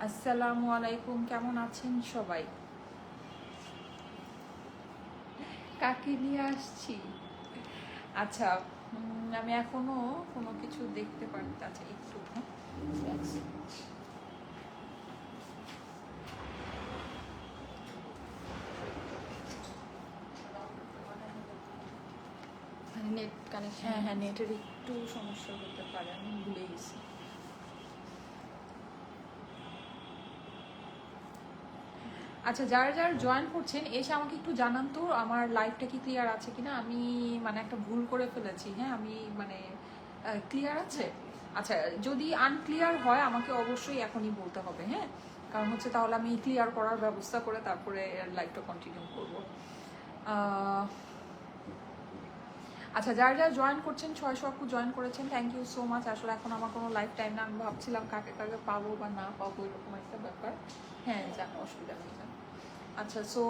আসসালামু আলাইকুম, কেমন আছেন সবাই? কাকে নিয়ে আসছি? আচ্ছা, আমি এখনো কোনো কিছু দেখতে পারছি। আচ্ছা, একটু নেট কানেকশন। হ্যাঁ হ্যাঁ, নেটের একটু সমস্যা হতে পারে, আমি ভুলে গেছি। আচ্ছা, যারা যারা জয়েন করছেন এসে আমাকে একটু জানান তো আমার লাইভটা কি ক্লিয়ার আছে কিনা। আমি মানে একটা ভুল করে ফেলেছি। হ্যাঁ, আমি মানে ক্লিয়ার আছে? আচ্ছা, যদি আনক্লিয়ার হয় আমাকে অবশ্যই এখনই বলতে হবে। হ্যাঁ, কারণ হচ্ছে তাহলে আমি ক্লিয়ার করার ব্যবস্থা করে তারপরে লাইভটা কন্টিনিউ করবো। আচ্ছা, যারা যারা জয়েন করছেন, 600 আপু জয়েন করেছেন, থ্যাংক ইউ সো মাচ। আসলে এখন আমার কোনো লাইফ টাইম না, আমি ভাবছিলাম কাকে কাকে পাবো বা না পাবো, এরকম একটা ব্যাপার। হ্যাঁ, যান, অসুবিধা নেই, যান। আচ্ছা, সো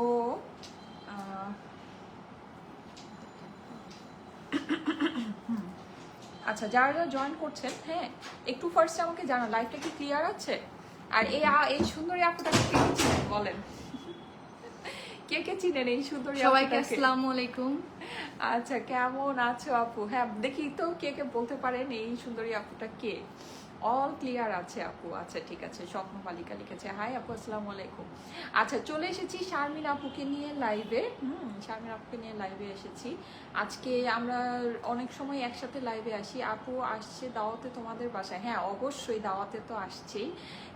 আচ্ছা, যারা যারা জয়েন করছেন, হ্যাঁ একটু ফার্স্টে আমাকে জানান লাইভটা কি ক্লিয়ার আছে। আর এই সুন্দরী আপুটাকে কে কে চিনেন বলেন? কে কে চিনেন এই সুন্দরী সবাইকে আপুটাকে? আসসালামু আলাইকুম। আচ্ছা, কেমন আছো আপু? হ্যাঁ, দেখি তো কে কে বলতে পারেন এই সুন্দরী আপুটা কে। অল ক্লিয়ার আছে আপু। আচ্ছা, ঠিক আছে। স্বপ্ন বালিকা লিখেছে, হাই আপু, আসসালামু আলাইকুম। আচ্ছা, চলে এসেছি শারমিন আপুকে নিয়ে লাইভে। শারমিন আপুকে নিয়ে লাইভে এসেছি। আজকে আমরা অনেক সময় একসাথে লাইভে আসি। আপু আসছে দাওয়াতে তোমাদের বাসায়? হ্যাঁ, অবশ্যই দাওয়াতে তো আসছেই,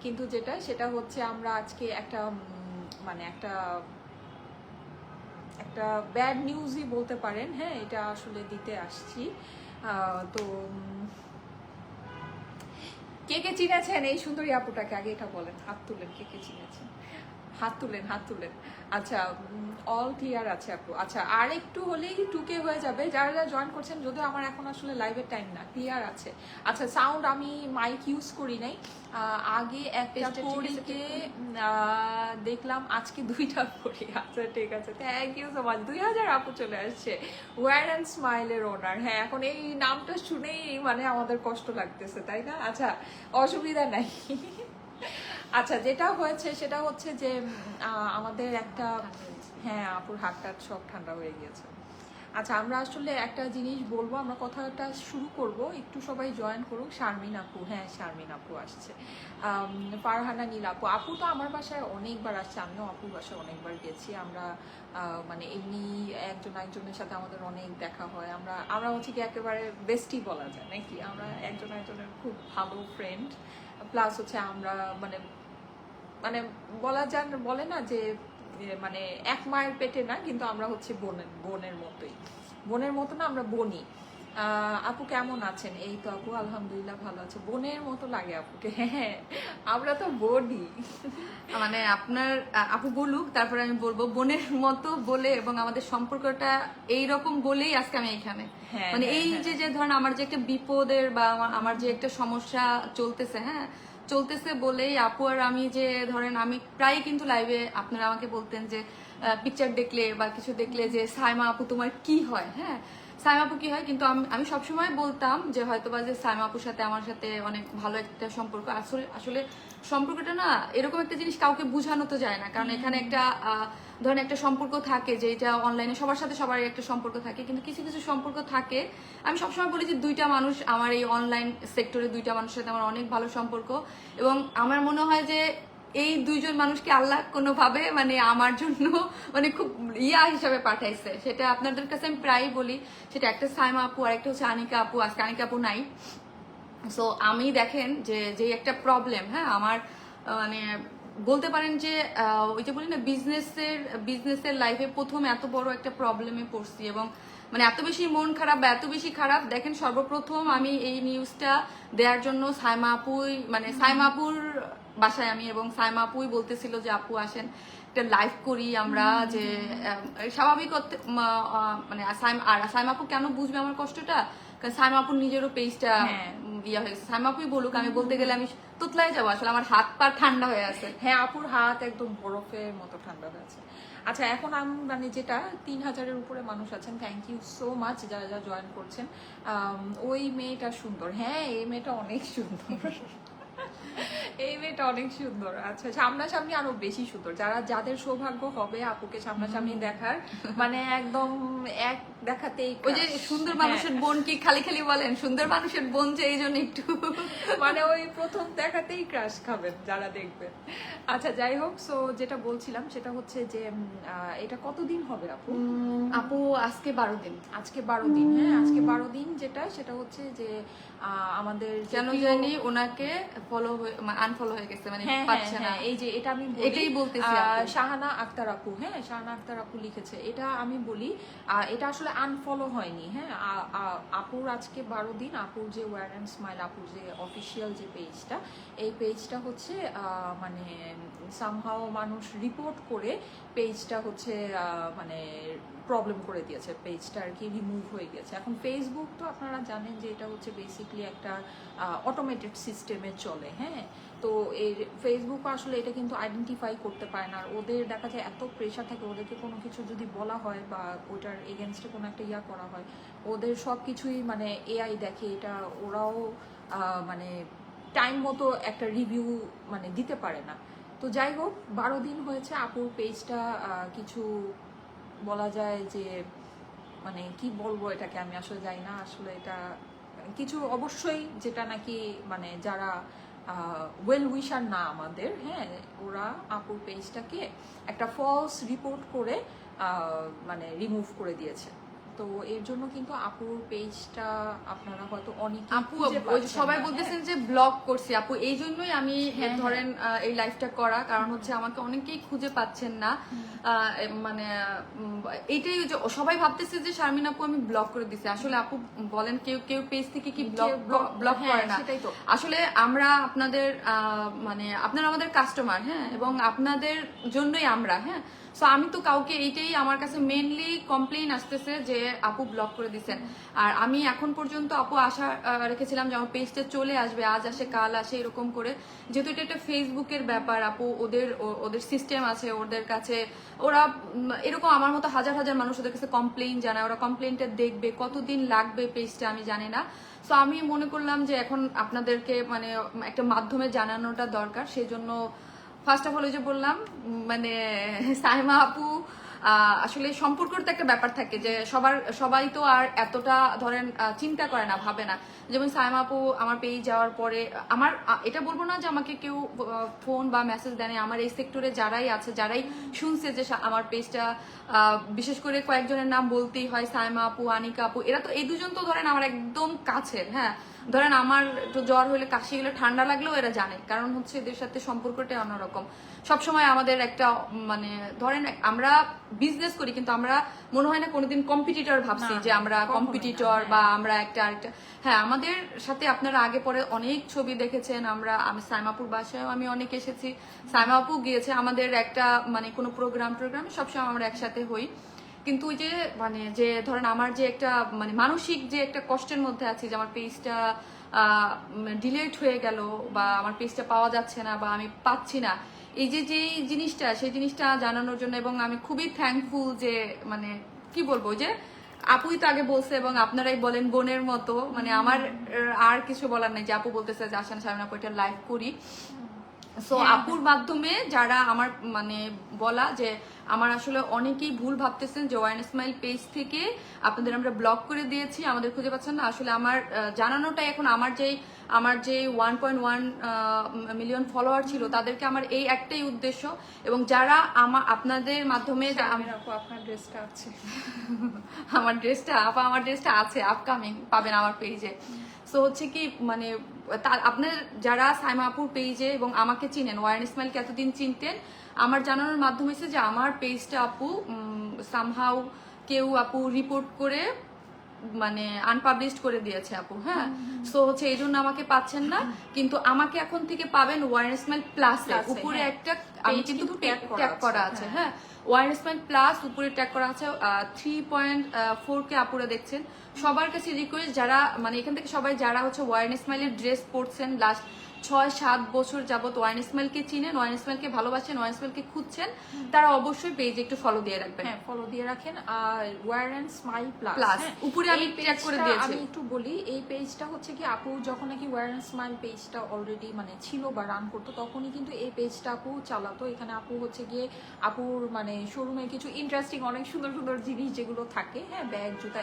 কিন্তু সেটা হচ্ছে আমরা আজকে একটা মানে একটা একটা ব্যাড নিউজই বলতে পারেন। হ্যাঁ, এটা আসলে দিতে আসছি। তো কে কে চিনেছেন এই সুন্দরী আপুটাকে? আগে এটা বলেন, হাত তুলেন, কে কে চিনেছেন? হাত তুলেন, হাত তুলেন। আচ্ছা, অল ক্লিয়ার আছে আপু। আচ্ছা, আর একটু হলেই 2K হয়ে যাবে। যারা যারা জয়েন করছেন, যদিও আমার এখন আসলে লাইভের টাইম না, ক্লিয়ার আছে। আচ্ছা, সাউন্ড আমি মাইক ইউজ করি নাই, আগে একটা পরীকে দেখলাম, আজকে 2টা পড়ি। আচ্ছা, ঠিক আছে, থ্যাংক ইউ সো মাচ। 2000 আপু চলে আসছে, ওয়ার অ্যান্ড স্মাইলের ওনার। হ্যাঁ, এখন এই নামটা শুনেই মানে আমাদের কষ্ট লাগতেছে, তাই না? আচ্ছা, অসুবিধা নাই। আচ্ছা, যেটা হয়েছে সেটা হচ্ছে যে আমাদের একটা, হ্যাঁ আপুর হাতটা সব ঠান্ডা হয়ে গিয়েছে। আচ্ছা, আমরা আসলে একটা জিনিস বলবো, আমরা কথাটা শুরু করব, একটু সবাই জয়েন করুক। শারমিন আপু, হ্যাঁ শারমিন আপু আসছে। ফারহানা নীল আপু, আপু তো আমার বাসায় অনেকবার আসছে, আমিও আপুর বাসায় অনেকবার গেছি। আমরা মানে এমনি একজন একজনের সাথে আমাদের অনেক দেখা হয়। আমরা আমরা হচ্ছে কি একেবারে বেস্টি বলা যায় নাকি, আমরা একজন একজনের খুব ভালো ফ্রেন্ড। প্লাস হচ্ছে আমরা মানে মানে বলে না যে মানে এক মায়ের পেটে না, কিন্তু আমরা হচ্ছে বোনের বোনের মতোই, বোনের মতো না, আমরা বোনই। আপু কেমন আছেন? এই তো আপু আলহামদুলিল্লাহ ভালো আছে। বোনের মতো লাগে আপুকে। হ্যাঁ, আমরা তো বোনই। মানে আপনার আপু বলুক, তারপরে আমি বলবো বোনের মতো বলে, এবং আমাদের সম্পর্কটা এইরকম বলেই আজকে আমি এখানে। হ্যাঁ, মানে হ্যাঁ, এই হ্যাঁ। যে ধরেন আমার যে একটা বিপদের বা আমার যে একটা সমস্যা চলতেছে, হ্যাঁ চলতেছে বলেই আপু আর আমি যে ধরেন, আমি প্রায় কিন্তু লাইভে আপনারা আমাকে বলতেন যে পিকচার দেখলে বা কিছু দেখলে যে সাইমা আপু তোমার কি হয়, হ্যাঁ সাইমা আপু কি হয়, কিন্তু আমি সবসময় বলতাম যে হয়তোবা যে সাইমা আপুর সাথে আমার সাথে অনেক ভালো একটা সম্পর্ক। আসলে আসলে সম্পর্কটা না এরকম একটা জিনিস, কাউকে বোঝানো তো যায় না, কারণ এখানে একটা ধরেন একটা সম্পর্ক থাকে যে এটা অনলাইনে সবার সাথে সবার একটা সম্পর্ক থাকে, কিন্তু কিছু কিছু সম্পর্ক থাকে। আমি সবসময় বলি যে দুইটা মানুষ, আমার এই অনলাইন সেক্টরে দুইটা মানুষের সাথে আমার অনেক ভালো সম্পর্ক, এবং আমার মনে হয় যে এই দুইজন মানুষকে আল্লাহ কোনোভাবে মানে আমার জন্য মানে খুব হিসাবে পাঠাইছে। সেটা আপনাদের কাছে আমি প্রায়ই বলি, সেটা একটা সাইমা আপু আর একটা হচ্ছে আনিকা আপু। আজকে আনিকা আপু নাই। সো আমি দেখেন যে যে একটা প্রবলেম, হ্যাঁ আমার মানে বলতে পারেন যে ওই যে বলি না, বিজনেসের লাইফে প্রথম এত বড় একটা প্রবলেমে পড়ছি, এবং মানে এত বেশি মন খারাপ বা এত বেশি খারাপ। দেখেন, সর্বপ্রথম আমি এই নিউজটা দেওয়ার জন্য সাইমা আপুই, মানে সাইমা আপুর বাসায় আমি, এবং সাইমা আপুই বলতেছিল যে আপু আসেন একটা লাইভ করি আমরা, যে স্বাভাবিক মানে সাইমা আপু কেন বুঝবে আমার কষ্টটা, কারণ সাইমা আপুর নিজেরও পেজটা ইয়া হয়ে গেছে। সাইমা আপুই বলুক, আমি বলতে গেলে আমি তোতলাই যাবো, আসলে আমার হাত পা ঠান্ডা হয়ে আছে। হ্যাঁ, আপুর হাত একদম বরফের মতো ঠান্ডা হয়েছে। আচ্ছা, এখন আমি মানে যেটা 3000-এর উপরে মানুষ আছেন, থ্যাংক ইউ সো মাচ যারা যারা জয়েন করছেন। ওই মেয়েটা সুন্দর, হ্যাঁ এই মেয়েটা অনেক সুন্দর। এই মেয়েটা অনেক সুন্দর। আচ্ছা, সামনাসামনি আরো বেশি সুন্দর। যাদের সৌভাগ্য হবে আপুকে সামনাসামনি দেখার, মানে একদম এক দেখাতেই ওই যে সুন্দর মানুষের বোন কি খালি খালি বলেন, সুন্দর মানুষের বোন যে এই জন্য একটু মানে ওই প্রথম দেখাতেই ক্রাশ খাবেন যারা দেখবেন। আচ্ছা যাই হোক, সো যেটা বলছিলাম সেটা হচ্ছে যে এটা কতদিন হবে আপু? আপু আজকে 12 দিন। আজকে 12 দিন। হ্যাঁ, আজকে 12 দিন। সেটা হচ্ছে যে আমাদের কেন জানি ওনাকে ফলো হয়ে আনফলো হয়ে গেছে, মানে পাচ্ছে না। এই যে এটা আমি এটাই বলতেছি আপু। শাহানা আক্তার আপু, হ্যাঁ শাহানা আক্তার আপু লিখেছে এটা, আমি বলি এটা আসলে আনফলো হয়নি। হ্যাঁ, আপুর আজকে 12 দিন। আপুর যে ওয়্যার অ্যান্ড স্মাইল, আপুর যে অফিসিয়াল যে পেজটা, এই পেজটা হচ্ছে মানে সামহাও মানুষ রিপোর্ট করে পেজটা হচ্ছে মানে প্রবলেম করে দিয়েছে, পেজটা আর কি রিমুভ হয়ে গেছে। এখন ফেসবুক তো আপনারা জানেন যে এটা হচ্ছে বেসিকলি একটা অটোমেটেড সিস্টেমে চলে। হ্যাঁ, তো এই ফেসবুক আসলে এটা কিন্তু আইডেন্টিফাই করতে পারে না। আর ওদের দেখা যায় এত প্রেশার থাকে, ওদেরকে কোনো কিছু যদি বলা হয় বা ওটার এগেনস্টে কোনো একটা করা হয়, ওদের সব কিছুই মানে এআই দেখে। এটা ওরাও মানে টাইম মতো একটা রিভিউ মানে দিতে পারে না। তো যাই হোক, 12 দিন হয়েছে আপুর পেজটা কিছু বলা যায় যে মানে কি বলবো এটাকে, আমি আসলে জানি না আসলে এটা কিছু অবশ্যই যেটা নাকি মানে যারা ওয়েল উইশার না আমাদের, হ্যাঁ ওরা আপুর পেজটাকে একটা ফলস রিপোর্ট করে মানে রিমুভ করে দিয়েছে। তো এর জন্য কিন্তু আপুর পেজটা আপনারা হয়তো অনেকে আপু সবাই বলতেছেন যে ব্লক করছি আপু, এই জন্যই আমি ধরেন এই লাইফটা করা, কারণ হচ্ছে আমাকে অনেকেই খুঁজে পাচ্ছেন না। মানে এইটাই যে সবাই ভাবতেছে যে শারমিন আপু আমি ব্লক করে দিছি। আসলে আপু বলেন কেউ কেউ পেজ থেকে কি ব্লক করে না। আসলে আমরা আপনাদের মানে আপনারা আমাদের কাস্টমার, হ্যাঁ, এবং আপনাদের জন্যই আমরা, হ্যাঁ। সো আমি তো কাউকে, এইটাই আমার কাছে মেইনলি কমপ্লেইন আসতেছে যে আপু ব্লক করে দিচ্ছেন। আর আমি এখন পর্যন্ত আপু আশা রেখেছিলাম যে আমার পেজটা চলে আসবে, আজ আসে কাল আসে এরকম করে, যেহেতু এটা একটা ফেসবুকের ব্যাপার আপু, ওদের সিস্টেম আছে ওদের কাছে, ওরা এরকম আমার মতো হাজার হাজার মানুষ ওদের কাছে কমপ্লেইন জানায়, ওরা কমপ্লেইনটা দেখবে, কতদিন লাগবে পেজটা আমি জানি না। সো আমি মনে করলাম যে এখন আপনাদেরকে মানে একটা মাধ্যমে জানানোটা দরকার, সেই জন্য ফার্স্ট অফ অল যে বললাম মানে সাইমা আপু আসলে সম্পর্কের তো একটা ব্যাপার থাকে যে সবাই তো আর এতটা ধরেন চিন্তা করে না, ভাবে না। যেমন সাইমা আপু আমার পেয়ে যাওয়ার পরে আমার এটা বলবো না যে আমাকে কেউ ফোন বা মেসেজ দেয়, আমার এই সেক্টরে যারাই আছে, যারাই শুনছে যে আমার পেজটা, বিশেষ করে কয়েকজনের নাম বলতেই হয়, সাইমা আপু, আনিকা আপু, এরা তো এই দুজন তো ধরেন আমার একদম কাছের। হ্যাঁ, ধরেন আমার একটু জ্বর হলে, কাশি হলে, ঠান্ডা লাগলেও এরা জানে, কারণ হচ্ছে এদের সাথে সম্পর্কটা অন্যরকম। সবসময় আমাদের একটা মানে ধরেন আমরা বিজনেস করি, কিন্তু আমরা মনে হয় না কোনোদিন কম্পিটিটর ভাবছি যে আমরা কম্পিটিটর বা আমরা একটা আরেকটা। হ্যাঁ, আমাদের সাথে আপনারা আগে পরে অনেক ছবি দেখেছেন, আমি সাইমাপুর বাসায়ও আমি অনেক এসেছি, সাইমাপু গিয়েছে আমাদের একটা মানে কোনো প্রোগ্রামে সবসময় আমরা একসাথে হই। কিন্তু ওই যে মানে যে ধরেন আমার যে একটা মানে মানসিক যে একটা কষ্টের মধ্যে আছি যে আমার পেজটা ডিলেট হয়ে গেল বা আমার পেজটা পাওয়া যাচ্ছে না বা আমি পাচ্ছি না, এই যে জিনিসটা, সেই জিনিসটা জানানোর জন্য। এবং আমি খুবই থ্যাঙ্কফুল যে মানে কি বলবো, যে আপুই তো আগে বলছে এবং আপনারাই বলেন বোনের মতো, মানে আমার আর কিছু বলার নেই, যে আপু বলতেছে যে আসেন শারমিন আপু এটা লাইভ করি। সো আপুর মাধ্যমে যারা আমার মানে বলা যে আমার আসলে অনেকেই ভুল ভাবতেছেন যে ওয়াইন স্মাইল পেজ থেকে আপনাদের আমরা ব্লক করে দিয়েছি, আমাদের খুঁজে পাচ্ছেন না। আসলে আমার জানানোটা এখন আমার যে 1.1 মিলিয়ন ফলোয়ার ছিল তাদেরকে আমার এই একটাই উদ্দেশ্য। এবং যারা আপনাদের মাধ্যমে আপনার ড্রেসটা আছে আমার ড্রেসটা আছে, আপকামিং পাবেন আমার পেজে। সো হচ্ছে কি মানে আপনার যারা সাইমা আপুর পেজে এবং আমাকে চিনেন, ওয়াইন স্মাইলকে এতদিন চিনতেন, আমার জানানোর মাধ্যমে হচ্ছে যে আমার পেজটা আপু সামহাউ কেউ আপু রিপোর্ট করে মানে আনপাবলিশড করে দিয়েছে আপু। হ্যাঁ, সো হচ্ছে এই জন্য আমাকে পাচ্ছেন না, কিন্তু আমাকে এখন থেকে পাবেন ওয়াইন স্মাইল প্লাসে, উপরে একটা আমি কিন্তু ট্যাগ করা আছে। হ্যাঁ, ওয়াইন স্মাইল প্লাস উপরে ট্যাগ করা আছে, 3.4K আপুরা দেখছেন। সবার কাছে রিকোয়েস্ট, যারা মানে এখান থেকে সবাই যারা হচ্ছে ওয়াইন স্মাইলের ড্রেস পরছেন লাস্ট 6-7 বছর যাবত ওয়াইন স্মাইলকে চিনেন, ওয়াইন স্মাইলকে ভালোবাসেন, ওয়াইন স্মাইলকে খুঁজছেন, তারা অবশ্যই পেজে একটু ফলো দিয়ে রাখবেন। হ্যাঁ, ফলো দিয়ে রাখেন। আর ওয়্যার এন্ড স্মাইল প্লাস উপরে আমি ট্যাগ করে দিয়েছি। আমি একটু বলি, এই পেজটা হচ্ছে কি আপু যখন নাকি ওয়্যার এন্ড স্মাইল পেজটা অলরেডি মানে ছিল বা রান করতো, তখনই কিন্তু এই পেজটা আপু চালাতো। এখানে আপু হচ্ছে গিয়ে আপুর মানে শোরুমে কিছু ইন্টারেস্টিং অনেক সুন্দর সুন্দর জিনিস যেগুলো থাকে, হ্যাঁ, ব্যাগ, জুতা,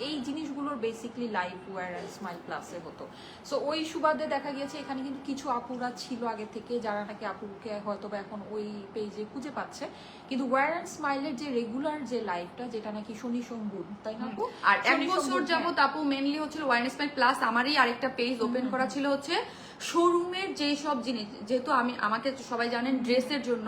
এই জিনিসগুলোর basically live Wear and Smile প্লাসে হতো। সো ওই সুবাদে দেখা গিয়েছে এখানে কিন্তু কিছু আপুরা ছিল আগে থেকে যারা নাকি আপুকে হয়তো বা এখন ওই পেজে খুঁজে পাচ্ছে, কিন্তু ওয়্যার এন্ড স্মাইলের যে রেগুলার যে লাইভটা, যেটা নাকি শনি সোমবার, তাই না আপু? আর 1 বছর যাবত আপু মেনলি হচ্ছিল ওয়াইন স্মাইল প্লাস। আমারই আরেকটা পেজ ওপেন করা ছিল হচ্ছে শোরুমের যেই সব জিনিস, যেহেতু আমাকে সবাই জানেন ড্রেসের জন্য,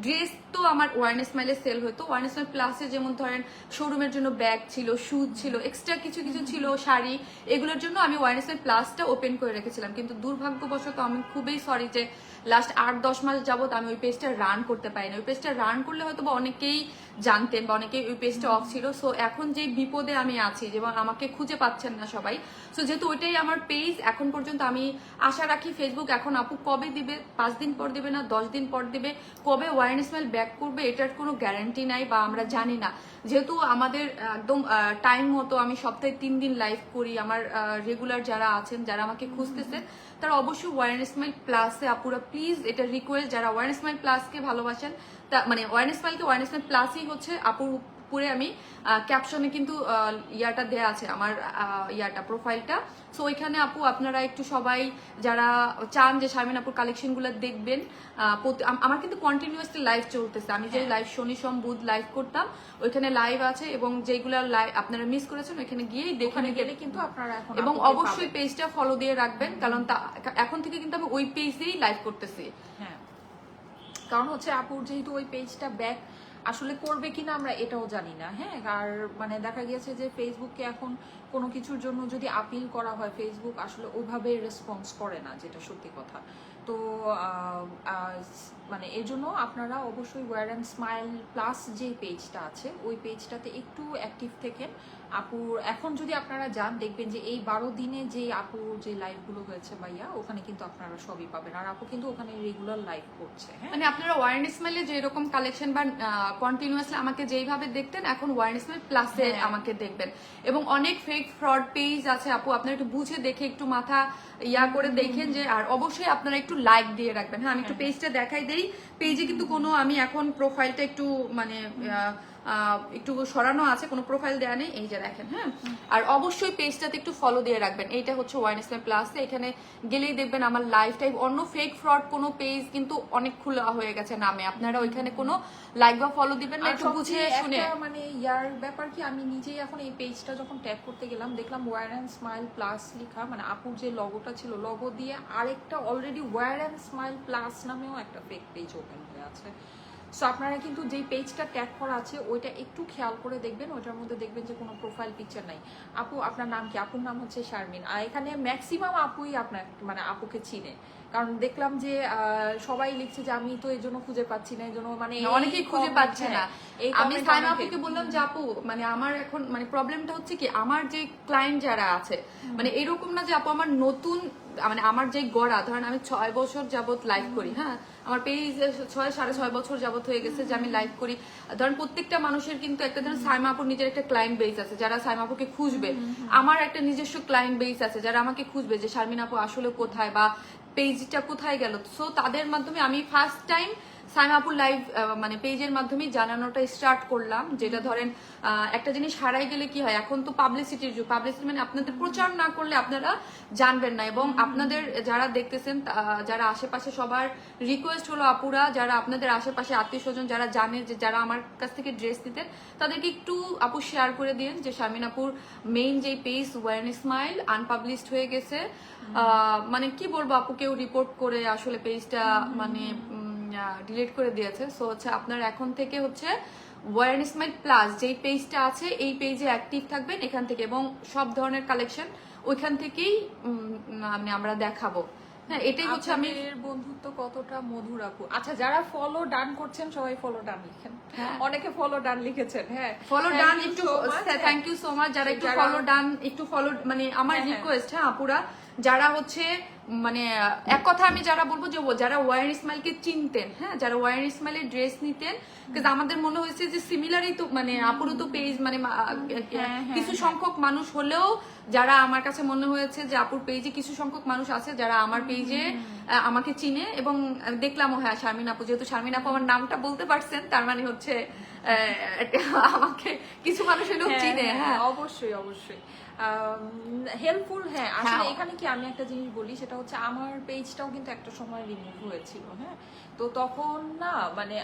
ড্রেস তো আমার ওয়াইন স্মাইলে সেল হতো। ওয়াইন স্মাইল প্লাসে যেমন ধরেন শোরুমের জন্য ব্যাগ ছিল, শুজ ছিল, এক্সট্রা কিছু কিছু ছিল, শাড়ি, এগুলোর জন্য আমি ওয়াইন স্মাইল প্লাসটা ওপেন করে রেখেছিলাম। কিন্তু দুর্ভাগ্যবশত আমি খুবই সরি যে লাস্ট 8-10 মাস যাবত আমি ওই পেজটা রান করতে পারিনি। ওই পেজটা রান করলে হয়তো বা অনেকেই জানতেন বা অনেকেই ওই পেজটা অফ ছিল। সো এখন যে বিপদে আমি আছি, যেমন আমাকে খুঁজে পাচ্ছেন না সবাই, সো যেহেতু ওইটাই আমার পেজ এখন পর্যন্ত, আমি আশা রাখি ফেসবুক এখন আপু কবে দিবে, 5 দিন পর দিবে না 10 দিন পর দিবে, কবে ওয়াইন স্মাইল ব্যাক করবে এটার কোনো গ্যারান্টি নাই বা আমরা জানি না। যেহেতু আমাদের একদম টাইম মতো আমি সপ্তাহে 3 দিন লাইভ করি, আমার রেগুলার যারা আছেন, যারা আমাকে খুঁজতেছে, তারা অবশ্যই ওয়াইন স্মাইল প্লাসে আপুরা প্লিজ, এটা রিকোয়েস্ট, যারা ওয়াইন স্মাইল প্লাসকে ভালোবাসেন, মানে ওয়াইন স্মাইলকে ওয়াইন স্মাইল প্লাসই হচ্ছে আপুর পুরে আমি ক্যাপশনে কিন্তু ইয়াটা দেয়া আছে আমার ইয়াটা প্রোফাইলটা। সো ওইখানে আপু আপনারা একটু সবাই যারা চান যে শারমিন আপুর কালেকশনগুলো দেখবেন, আমার কিন্তু কন্টিনিউয়াসলি লাইভ চলতেছে। আমি যে লাইভ শনি সোম বুধ লাইভ করতাম, ওইখানে লাইভ আছে, এবং যেগুলো লাইভ আপনারা মিস করেছেন ওইখানে গিয়েই দেখে গেলে কিন্তু আপনারা এখন, এবং অবশ্যই পেজটা ফলো দিয়ে রাখবেন, কারণ এখন থেকে কিন্তু আমি ওই পেজেই লাইভ করতেছি। হ্যাঁ, কারণ হচ্ছে আপুর যেহেতু ওই পেজটা ব্যাক আসলে করবে কিনা আমরা এটাও জানি না। হ্যাঁ, আর মানে দেখা গিয়েছে যে ফেসবুককে এখন কোনো কিছুর জন্য যদি আপিল করা হয়, ফেসবুক আসলে ওইভাবে রেসপন্স করে না, যেটা সত্যি কথা। তো মানে এর জন্য আপনারা অবশ্যই ওয়্যার অ্যান্ড স্মাইল প্লাস যে পেজটা আছে ওই পেজটাতে একটু অ্যাক্টিভ থেকেন। আপুর এখন যদি আপনারা যান দেখবেন যে এই 12 দিনে যে আপুর যে লাইভগুলো হয়েছে ভাইয়া, ওখানে কিন্তু আপনারা সবই পাবেন। আর আপু কিন্তু ওখানে রেগুলার লাইভ করছে। হ্যাঁ, মানে আপনারা ওয়াইন স্মাইলে যেরকম কালেকশন বা কন্টিনিউয়াসলি আমাকে যেইভাবে দেখতেন, এখন ওয়াইন স্মাইল প্লাসে আমাকে দেখবেন। এবং অনেক ফেক ফ্রড পেজ আছে আপু, আপনারা একটু বুঝে দেখে একটু মাথা ইয়া করে দেখেন যে, আর অবশ্যই আপনারা একটু লাইক দিয়ে রাখবেন। হ্যাঁ, আমি একটু পেজটা দেখাই দেই। পেজে কিন্তু কোনো আমি এখন প্রোফাইলটা একটু মানে একটু সরানো আছে, কোনো প্রোফাইল দেওয়া নেই, এই যে দেখেন। হ্যাঁ, আর অবশ্যই পেজটাতে একটু ফলো দিয়ে রাখবেন। এইটা হচ্ছে ওয়াইন স্মাইল প্লাস, এখানে গেলেই দেখবেন আমার লাইফ টাইম। অন্য ফেক ফ্রড কোনো পেজ কিন্তু অনেক খোলা হয়ে গেছে নামে, আপনারা ওইখানে কোনো লাইক বা ফলো দিবেন না, একটু বুঝে শুনে। মানে ইয়ার ব্যাপার কি, আমি নিজেই এখন এই পেজটা যখন ট্যাগ করতে গেলাম দেখলাম ওয়্যার অ্যান্ড স্মাইল প্লাস লেখা, মানে আপুর যে লগোটা ছিল লগো দিয়ে আরেকটা already Wear and Smile Plus নামেও একটা ফেক পেজ ওপেন হয়ে আছে। সো আপনারা কিন্তু যেই পেজটা ট্যাগ করা আছে ওইটা একটু খেয়াল করে দেখবেন, ওইটার মধ্যে দেখবেন যে কোনো প্রোফাইল পিকচার নাই। আপু আপনার নাম কি? আপুর নাম হচ্ছে শারমিন। আর এখানে ম্যাক্সিমাম আপুই আপনার মানে আপুকে চিনে, কারণ দেখলাম যে সবাই লিখছে যে আমি তো এই জন্য খুঁজে পাচ্ছি না, এই জন্য মানে অনেকেই খুঁজে পাচ্ছে না। আমি সাইমা আপুকে বললাম যে আপু মানে আমার এখন মানে প্রবলেমটা হচ্ছে কি, আমার যে ক্লায়েন্ট যারা আছে মানে এরকম না যে আপু আমার নতুন, মানে আমার যে গড়া, ধরেন আমি 6 বছর যাবত লাইভ করি। হ্যাঁ, আমার পেজ 6-6.5 বছর যাবত হয়ে গেছে যে আমি লাইভ করি। ধরেন প্রত্যেকটা মানুষের কিন্তু একটা, ধরেন সাইমা আপুর নিজের একটা ক্লায়েন্ট বেস আছে যারা সাইমা আপুকে খুঁজবে, আমার একটা নিজস্ব ক্লায়েন্ট বেস আছে যারা আমাকে খুঁজবে যে শারমিন আপু আসলে কোথায় বা পেজটা কোথায় গেল। সো তাদের মাধ্যমে আমি ফার্স্ট টাইম সাইমা আপুর লাইভ মানে পেজের মাধ্যমে জানানোটা স্টার্ট করলাম। যেটা ধরেন একটা জিনিস হারাই গেলে কি হয়, এখন তো পাবলিসিটির যুগ, পাবলিসিটি মানে আপনাদের প্রচার না করলে আপনারা জানবেন না। এবং আপনাদের যারা দেখতেছেন, যারা আশেপাশে, সবার রিকোয়েস্ট হলো আপুরা যারা আপনাদের আশেপাশে আত্মীয় স্বজন যারা জানে যে যারা আমার কাছ থেকে ড্রেস নিতেন, তাদেরকে একটু আপু শেয়ার করে দিন যে শারমিন আপুর মেইন যে পেজ ওয়্যার স্মাইল আনপাবলিশড হয়ে গেছে। মানে কি বলবো আপু, কেউ রিপোর্ট করে আসলে পেজটা মানে ডিলিট করে দিয়েছে। সো হচ্ছে আপনার এখন থেকে হচ্ছে ওয়্যার স্মাইল প্লাস যেই পেজটা আছে এই পেজে অ্যাক্টিভ থাকবেন এখান থেকে, এবং সব ধরনের কালেকশন ওইখান থেকেই মানে আমরা দেখাবো। হ্যাঁ, এটাই হচ্ছে আমি বন্ধুত্ব কতটা মধুর আপু। আচ্ছা, যারা ফলো ডান করছেন সবাই ফলো ডান লিখেন। অনেকে ফলো ডান লিখেছেন। হ্যাঁ, ফলো ডান একটু, থ্যাংক ইউ সো মাচ যারা একটু ফলো ডান একটু ফলো, মানে আমার রিকোয়েস্ট। হ্যাঁ আপুরা যারা হচ্ছে মানে এক কথা আমি যারা বলবো যে যারা ওয়ার ইসমাইলকে চিনতেন, হ্যাঁ, যারা ওয়ার ইসমাইলের ড্রেস নিতেন, কিন্তু আমাদের মনে হয়েছে যে সিমিলারই তো, মানে আপুরও তো পেজ, মানে কিছু সংখ্যক মানুষ হলেও যারা আমার কাছে মনে হয়েছে যে আপুর পেজে কিছু সংখ্যক মানুষ আছে যারা আমার পেজে আমাকে চিনে, এবং দেখলামও হ্যাঁ শারমিন আপু, যেহেতু শারমিন আপু আমার নামটা বলতে পারছেন তার মানে হচ্ছে আমাকে কিছু মানুষ হলেও চিনে। হ্যাঁ অবশ্যই অবশ্যই হেল্পফুল। হ্যাঁ আসলে এখানে কি আমি একটা জিনিস বলি, সেটা হচ্ছে আমার পেজটাও কিন্তু একটা সময় রিমুভ হয়েছিল। হ্যাঁ, তো তখন না মানে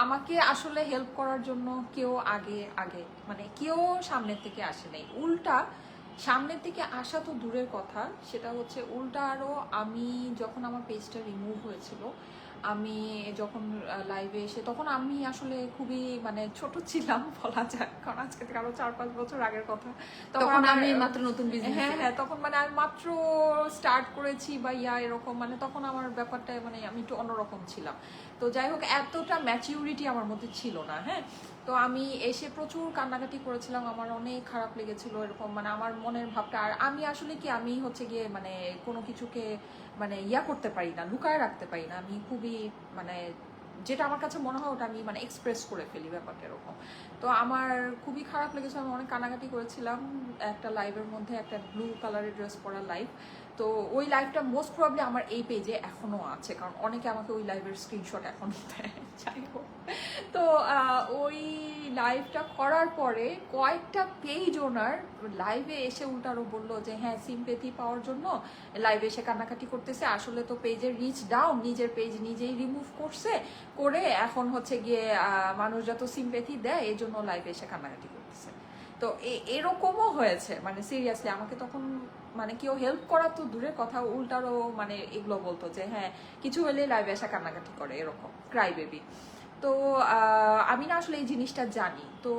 আমাকে আসলে হেল্প করার জন্য কেউ আগে আগে মানে কেউ সামনের থেকে আসে নাই, উল্টা সামনের থেকে আসা তো দূরের কথা, সেটা হচ্ছে উল্টা আরো আমি যখন আমার পেজটা রিমুভ হয়েছিল, আমি যখন লাইভে এসে, তখন আমি আসলে খুবই মানে ছোট ছিলাম বলা যায়, কারণ আজকে থেকে আরো 4-5 বছর আগের কথা। তখন আমি মাত্র নতুন বিজনেস, হ্যাঁ তখন মানে আমি মাত্র স্টার্ট করেছি বা এরকম, মানে তখন আমার ব্যাপারটা মানে আমি একটু অন্যরকম ছিলাম। তো যাই হোক, এতটা ম্যাচিউরিটি আমার মধ্যে ছিল না। হ্যাঁ, তো আমি এসে প্রচুর কান্নাকাটি করেছিলাম, আমার অনেক খারাপ লেগেছিল এরকম, মানে আমার মনের ভাবটা। আর আমি আসলে কি, আমি হচ্ছে গিয়ে মানে কোনো কিছুকে মানে করতে পারি না, লুকায় রাখতে পারি না, আমি খুবই মানে যেটা আমার কাছে মনে হয় ওটা আমি মানে এক্সপ্রেস করে ফেলি, ব্যাপারটা এরকম। তো আমার খুবই খারাপ লেগেছে, আমি অনেক কানাকাটি করেছিলাম একটা লাইভের মধ্যে, একটা ব্লু কালারের ড্রেস পরা লাইভ। তো ওই লাইভটা মোস্ট প্রবলি আমার এই পেজে এখনো আছে, কারণ অনেকে আমাকে ওই লাইভের স্ক্রিনশট এখনো দেয়। যাই হোক, তো ওই লাইভটা করার পরে কয়েকটা পেজ ওনার লাইভে এসে উল্টারও বললো যে হ্যাঁ সিম্পেথি পাওয়ার জন্য লাইভে এসে কান্নাকাটি করতেছে, আসলে তো পেজের রিচ ডাউন, নিজের পেজ নিজেই রিমুভ করছে, করে এখন হচ্ছে গিয়ে মানুষ যত সিম্পেথি দেয় এই জন্য লাইভে এসে কান্নাকাটি করতেছে। তো এরকমও হয়েছে, মানে সিরিয়াসলি আমাকে তখন মানে কেউ হেল্প করা তো দূরের কথা, উল্টারও মানে এগুলো বলতো যে হ্যাঁ কিছু হলে লাইভে এসে কান্নাকাটি করে, এরকম ক্রাই বেবি। তো আমি না আসলে এই জিনিসটা জানি, তো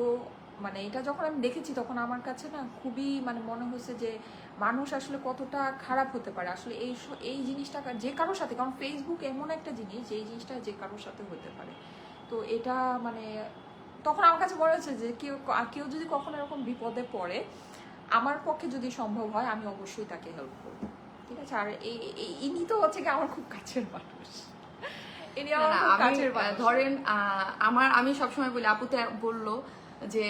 মানে এটা যখন আমি দেখেছি তখন আমার কাছে না খুবই মানে মনে হয়েছে যে মানুষ আসলে কতটা খারাপ হতে পারে আসলে এই জিনিসটা যে কারোর সাথে, কারণ ফেসবুক এমন একটা জিনিস যে এই জিনিসটা যে কারোর সাথে হতে পারে। তো এটা মানে তখন আমার কাছে মনে হচ্ছে যে কেউ যদি কখনো এরকম বিপদে পড়ে, আমার পক্ষে যদি সম্ভব হয় আমি অবশ্যই তাকে হেল্প করবো, ঠিক আছে। আর ইনি তো হচ্ছে কি আমার খুব কাছের মানুষ, ধরেন আমি সবসময় বলি, আপু তো বললো যে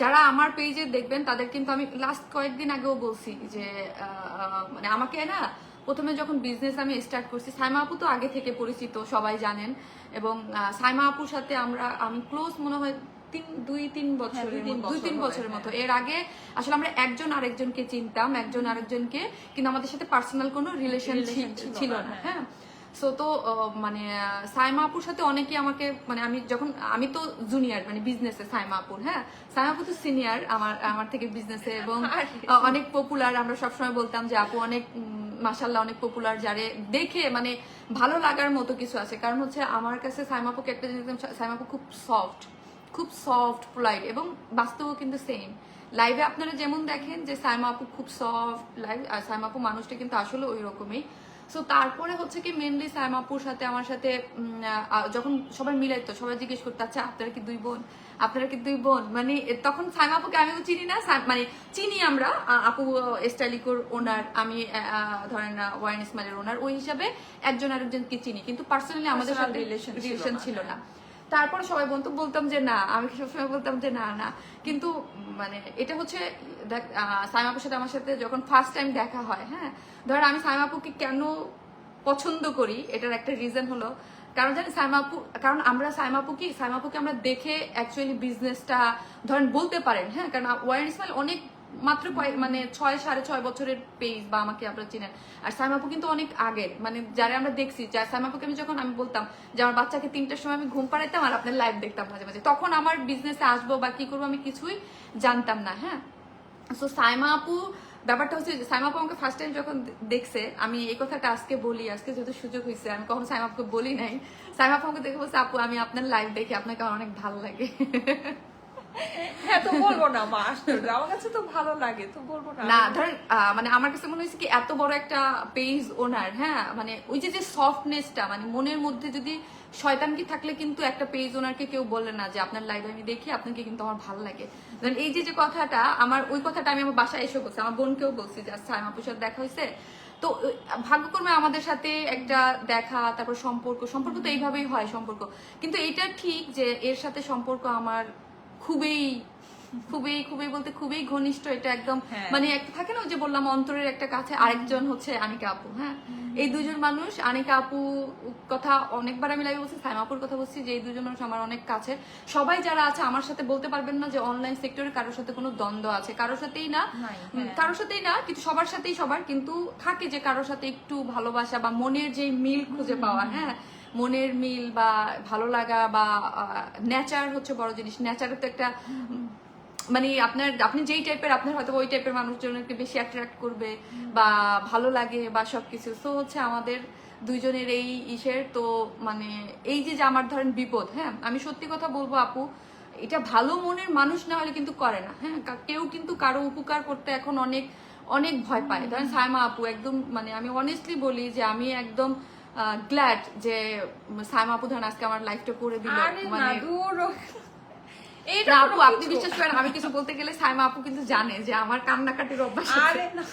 যারা আমার পেজে দেখবেন তাদের কিন্তু আমি লাস্ট কয়েকদিন আগেও বলছি যে মানে আমাকে না প্রথমে যখন বিজনেস আমি স্টার্ট করছি, সাইমা আপু তো আগে থেকে পরিচিত সবাই জানেন, এবং সাইমা আপুর সাথে আমি ক্লোজ মনে হয় 2-3 বছরের মতো। এর আগে আসলে আমরা একজন আরেকজনকে চিনতাম, একজন আরেকজনকে, কিন্তু আমাদের সাথে পার্সোনাল কোনো রিলেশন ছিল না। হ্যাঁ, সো তো মানে সাইমা আপুর সাথে অনেকে আমাকে মানে আমি তো জুনিয়র মানে বিজনেসে সাইমা আপুর, হ্যাঁ সাইমা আপু তো সিনিয়র আমার থেকে বিজনেসে, এবং অনেক পপুলার। আমরা সবসময় বলতাম যে আপু অনেক মাশাআল্লাহ অনেক পপুলার, যারে দেখে মানে ভালো লাগার মতো কিছু আছে। কারণ হচ্ছে আমার কাছে সাইমা আপুকে একটা জিনিস, সাইমা আপু খুব সফট পোলাইট, এবং বাস্তবও কিন্তু সেম। লাইভে আপনারা যেমন দেখেন যে সাইমা আপু খুব সফট লাইভ, আর সাইমা আপু মানুষটা কিন্তু আসলে ওই রকমই। সো তারপরে হচ্ছে কি মেনলি সাইমা আপুর সাথে আমার সাথে যখন সবাই মিলাইতো, সবাই জিজ্ঞেস করতো আচ্ছা আপনারা কি দুই বোন, মানে তখন সাইমা আপুকে আমিও চিনি না, মানে চিনি আমরা, আপু স্টাইলিকোর ওনার, আমি ধরেন ওয়াইন ইসমাইলের ওনার, ওই হিসাবে একজন আরেকজনকে চিনি, কিন্তু পার্সোনালি আমাদের সাথে রিলেশন ছিল না। তারপরে সবাই বলতাম যে না, আমি সবসময় বলতাম যে না, কিন্তু মানে এটা হচ্ছে সাইমা আপুর সাথে আমার সাথে যখন ফার্স্ট টাইম দেখা হয়, হ্যাঁ ধরেন আমি সাইমা আপুকে কেন পছন্দ করি, এটার একটা রিজন হলো কারণ জানি সাইমা আপু, কারণ আমরা সাইমা আপুকে আমরা দেখে অ্যাকচুয়ালি বিজনেসটা ধরেন বলতে পারেন, হ্যাঁ কারণ ওয়াইন ইসমাইল অনেক মাত্র মানে 6-6.5 বছরের পেজ বা আমাকে আপনারা চিনেন, আর সাইমা আপু কিন্তু অনেক আগের, মানে যারা আমরা দেখছি, সাইমা আপুকে আমি বলতাম যে আমার বাচ্চাকে 3টার সময় আমি ঘুম পাড়াইতাম আর আপনার লাইভ দেখতাম মাঝে মাঝে, তখন আমার বিজনেসে আসবো বা কি করবো আমি কিছুই জানতাম না। হ্যাঁ, সো সাইমা আপু ব্যাপারটা হচ্ছে, সাইমা আপু আমাকে ফার্স্ট টাইম যখন দেখছে, আমি এই কথাটা আজকে যেহেতু সুযোগ হয়েছে, আমি কখনো সাইমা আপুকে বলি নাই, সাইমা আপু আমাকে দেখে বলছে আপু আমি আপনার লাইভ দেখি, আপনাকে অনেক ভালো লাগে। হ্যাঁ তো বলবো না মা, আশ্চর্য, আমার কাছে তো ভালো লাগে, তো বলবো না ধরেন মানে আমার কাছে মনে হয়েছে কি এত বড় একটা পেজ ওনার, হ্যাঁ মানে ওই যে সফটনেসটা, মানে মনের মধ্যে যদি শয়তান কি থাকলে কিন্তু একটা পেজ ওনারকে কেউ বলে না যে আপনার লাইভ আমি দেখি আপনাকে কিন্তু আমার ভালো লাগে। এই যে কথাটা, ওই কথাটা আমি আমার বাসায় এসে বলছি, আমার বোনকেও বলছি যে সাইমা আপুর সাথে দেখা হয়েছে, তো ভাগ্যক্রমে আমাদের সাথে একটা দেখা, তারপর সম্পর্ক তো এইভাবেই হয় সম্পর্ক। কিন্তু এটা ঠিক যে এর সাথে সম্পর্ক আমার খুবই খুবই খুবই বলতে খুবই ঘনিষ্ঠ। এটা একদম হ্যাঁ। মানে একটা থাকে না, ওই যে বললাম অন্তরের একটা কাছে। আরেকজন হচ্ছে আনিকা আপু। হ্যাঁ, এই দুজন মানুষ, আনিকা আপু কথা অনেকবার আমি লাইভে বলছি, সাইমা আপুর কথা বলছি, যে এই দুজন মানুষ আমার অনেক কাছে। সবাই যারা আছে আমার সাথে বলতে পারবেন না যে অনলাইন সেক্টরে কারোর সাথে কোনো দ্বন্দ্ব আছে, কারোর সাথেই না, নাই, হ্যাঁ। কারোর সাথেই না, কিন্তু সবার সাথেই সবার কিন্তু থাকে যে কারোর সাথে একটু ভালোবাসা বা মনের যে মিল খুঁজে পাওয়া। হ্যাঁ, মনের মিল বা ভালো লাগা বা নেচার হচ্ছে বড় জিনিস। নেচার তো একটা মানে আপনি যেই টাইপের, আপনার হয়তো ওই টাইপের মানুষজনকে বেশি অ্যাট্রাক্ট করবে বা ভালো লাগে বা সবকিছু। সো হচ্ছে আমাদের দুইজনের এই ইসের তো মানে এই যে আমার ধরেন বিপদ, হ্যাঁ আমি সত্যি কথা বলবো আপু, এটা ভালো মনের মানুষ না হলে কিন্তু করে না। হ্যাঁ, কেউ কিন্তু কারো উপকার করতে এখন অনেক অনেক ভয় পায়। ধরেন সাইমা আপু একদম মানে আমি অনেস্টলি বলি যে আমি একদম গ্ল্যাড যে সাইমা আপু ধরেন আজকে আমার লাইফটা করে দিল। আরে না, মানে দূর। না আপু, আপনি বিশ্বাস করেন আমি কিছু বলতে গেলে সাইমা আপু কিন্তু জানে যে আমার কান্নাকাটির অভ্যাস আছে। আরে না,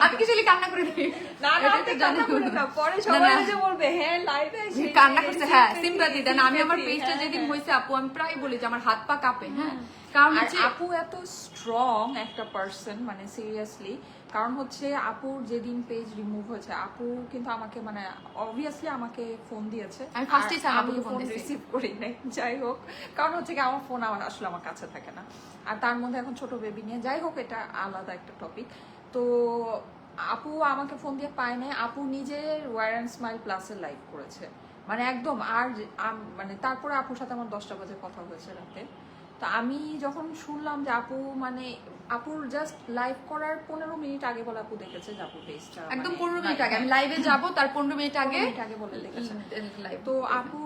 আমি কিছু কান্না করে দিই। না না, এটা আপনি তো জানেন। কান্না করেন না, পরে না, সবাই না। এসে বলবে হ্যাঁ লাইভে এসে কান্না করছে, হ্যাঁ সিম্পাথি দেন। আমি আমার sympathy, পেজটা হ্যাঁ, যেদিন হ্যাঁ। হয়েছে আপু, আমি প্রায় বলি যে আমার হাত পা কাঁপে। হ্যাঁ, কারণ আর হচ্ছে আপু এত স্ট্রং একটা পার্সন, মানে সিরিয়াসলি। কারণ হচ্ছে আপুর যেদিন পেজ রিমুভ হয়েছে, আপু কিন্তু আমাকে মানে অবভিয়াসলি আমাকে ফোন দিয়েছে। আমি ফার্স্টেই আর সাইমা আমি আপুকে ফোন ফোন দিয়েছি। রিসিভ করি নাই, যাই হোক। কারণ হচ্ছে কি আমার ফোন আসলে আমার কাছে থাকে না, আর তার মধ্যে এখন ছোট বেবি নিয়ে, যাই হোক এটা আলাদা একটা টপিক। তো আপু আমাকে ফোন দিয়ে পায় নাই, আপু নিজে ওয়ার অ্যান্ড স্মাইল প্লাসে লাইভ করেছে, মানে একদম। আর মানে তারপরে আপুর সাথে আমার 10টা বাজে কথা হয়েছে রাতে। তো আমি যখন শুনলাম যে আপু মানে আপুর জাস্ট লাইভ করার 15 মিনিট আগে বলে আপু দেখেছে যে আপুর পেজটা একদম 15 মিনিট আগে আমি লাইভে যাব, তার 15 মিনিট আগে আগে বলে দেখেছে। লাইভ। তো আপু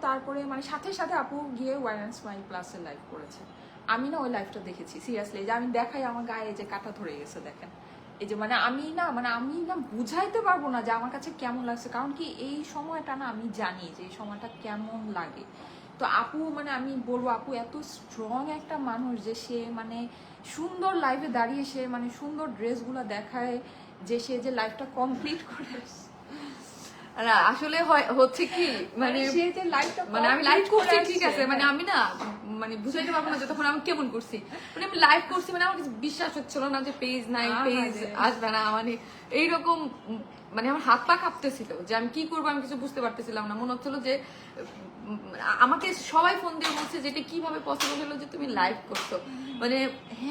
তারপরে মানে সাথে সাথে আপু গিয়ে ওয়ার অ্যান্ড স্মাইল প্লাসে লাইভ করেছে। আমি না ওই লাইভটা দেখেছি সিরিয়াসলি, যে আমি দেখাই আমার গায়ে যে কাটা ধরে গেছে, দেখেন এই যে মানে আমি না বুঝাইতে পারবো না যে আমার কাছে কেমন লাগছে। কারণ কি এই সময়টা না আমি জানি যে এই সময়টা কেমন লাগে। তো আপু মানে আমি বলবো আপু এত স্ট্রং একটা মানুষ যে সে মানে সুন্দর লাইভে দাঁড়িয়ে সে মানে সুন্দর ড্রেসগুলো দেখায় যে সে যে লাইফটা কমপ্লিট করে না আসলে হচ্ছে কি মানে সে যে লাইফটা মানে আমি লাইভ করছি ঠিক আছে, মানে আমি না মানে বুঝাইতে পারবো না যে তখন আমি কেমন করছি। মানে আমি লাইভ করছি মানে আমার কিছু বিশ্বাস হচ্ছিল না যে পেজ নাই, পেজ আসবে না, মানে এইরকম মানে আমার হাত পা কাঁপতেছিল যে আমি কি করবো, আমি কিছু বুঝতে পারতেছিলাম না। মনে হচ্ছিল যে আমাকে সবাই ফোন দিয়ে বলছে যে এটা কিভাবে পসিবল হলো যে তুমি লাইভ করছো। মানে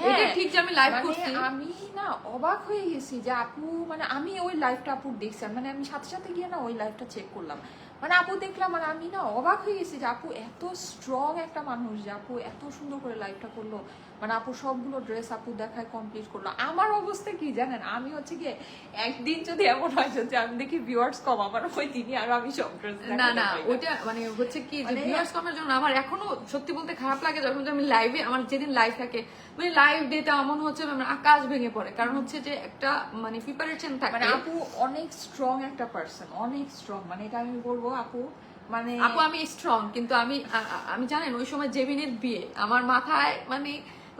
এটা ঠিক যে আমি লাইভ করছি, আমি না অবাক হয়ে গেছি যে আপু মানে আমি ওই লাইভটা আপুর দেখছি, মানে আমি সাথে সাথে গিয়ে না ওই লাইভটা চেক করলাম, মানে আপু দেখলাম, মানে আমি না অবাক হয়ে গেছি যে আপু এত স্ট্রং একটা মানুষ, যে আপু এত সুন্দর করে লাইভটা করলো, মানে আপু সবগুলো ড্রেস আপু দেখায় কমপ্লিট করলো। আমার অবস্থা কি জানেন, আমি হচ্ছে গিয়ে একদিন যদি এমন হয় যে আমি দেখি ভিউয়ার্স কম, আমার ওই দিনই আর আমি সব ড্রেস না না ওইটা মানে হচ্ছে কি যে ভিউয়ার্স কমার জন্য আমার এখনো সত্যি বলতে খারাপ লাগে যখন আমি লাইভে, আমার যেদিন লাইভ থাকে মানে লাইভ ডেটা এমন হচ্ছে মানে আকাশ ভেঙে পড়ে। কারণ হচ্ছে যে একটা মানে প্রিপারেশন থাকে, মানে আপু অনেক স্ট্রং একটা পারসন, অনেক স্ট্রং, মানে এটা আমি বলবো আপু মানে আপু আমি স্ট্রং, কিন্তু আমি জানেন ওই সময় জেবিনের বিয়ে আমার মাথায় মানে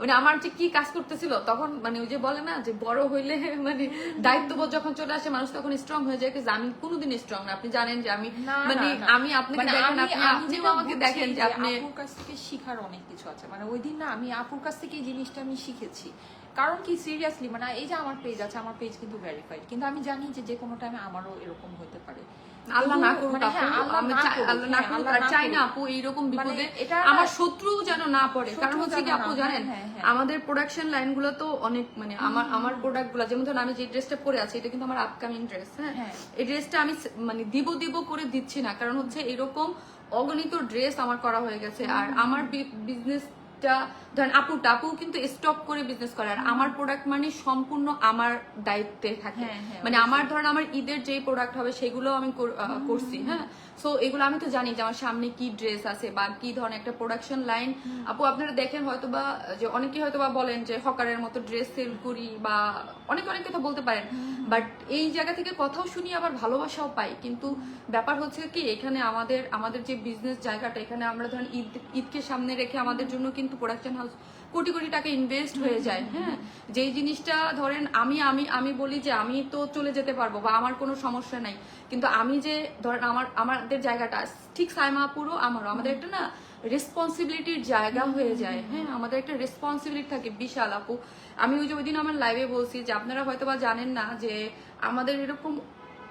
মানে আমার যে কি কাজ করতেছিল তখন, মানে ওই যে বলে না যে বড় হইলে মানে দায়িত্ববোধ যখন চলে আসে মানুষ তখন স্ট্রং হয়ে যায়। কিন্তু আমি কোনোদিন স্ট্রং না, আপনি জানেন যে আমি মানে আমি আপনাকে দেখেন, আপনিও আমাকে দেখেন যে আপনি আপুর কাছ থেকে শিখার অনেক কিছু আছে। মানে ওই দিন না আমি আপুর কাছ থেকে এই জিনিসটা আমি শিখেছি। কারণ কি সিরিয়াসলি মানে এই যে আমার পেজ আছে, আমার পেজ কিন্তু ভেরিফাইড, কিন্তু আমি জানি যে যে কোনো টাইমে আমারও এরকম হতে পারে। আল্লাহ না করুক মানে আপু, আমি আল্লাহ না করুক, আর চাই না আপু এইরকম বিপদে আমার শত্রু যেন না পড়ে। কারণ হচ্ছে কি আপু জানেন আমাদের প্রোডাকশন লাইন গুলো তো অনেক মানে আমার প্রোডাক্ট গুলো, যেমন ধরুন আমি যে ড্রেসটা পরে আছি এটা কিন্তু আমার আপকামিং ড্রেস। হ্যাঁ, এই ড্রেসটা আমি মানে দিব করে দিচ্ছি না, কারণ হচ্ছে এরকম অগণিত ড্রেস আমার করা হয়ে গেছে। আর আমার বিজনেস ধরেন আপু কিন্তু স্টক করে বিজনেস করে, আর আমার প্রোডাক্ট মানে সম্পূর্ণ আমার দায়িত্বে থাকে। মানে আমার ধরেন আমার ঈদের যে প্রোডাক্ট হবে সেগুলো আমি করছি। হ্যাঁ, সো এগুলো আমি তো জানি যে আমার সামনে কি ড্রেস আছে বা কি ধরনের একটা প্রোডাকশন লাইন। আপু আপনারা দেখেন হয়তোবা যে অনেকে হয়তোবা বলেন যে হকারের মতো ড্রেস সেল করি বা অনেক কথা বলতে পারেন, বাট এই জায়গা থেকে কথাও শুনি আবার ভালোবাসাও পাই। কিন্তু ব্যাপার হচ্ছে কি এখানে আমাদের যে বিজনেস জায়গাটা, এখানে আমরা ধরেন ঈদকে সামনে রেখে আমাদের জন্য কিন্তু প্রোডাকশন হাউস কোটি কোটি টাকা ইনভেস্ট হয়ে যায়। হ্যাঁ, যেই জিনিসটা ধরেন আমি আমি আমি বলি যে আমি তো চলে যেতে পারবো বা আমার কোনো সমস্যা নাই, কিন্তু আমি যে ধরেন আমাদের জায়গাটা ঠিক সাইমা আপুরও আমারও আমাদের একটা না রেসপন্সিবিলিটির জায়গা হয়ে যায়। হ্যাঁ, আমাদের একটা রেসপন্সিবিলিটি থাকে বিশাল আপু। আমি ওই যে ওই দিন আমার লাইভে বলছি যে আপনারা হয়তো বা জানেন না যে আমাদের এরকম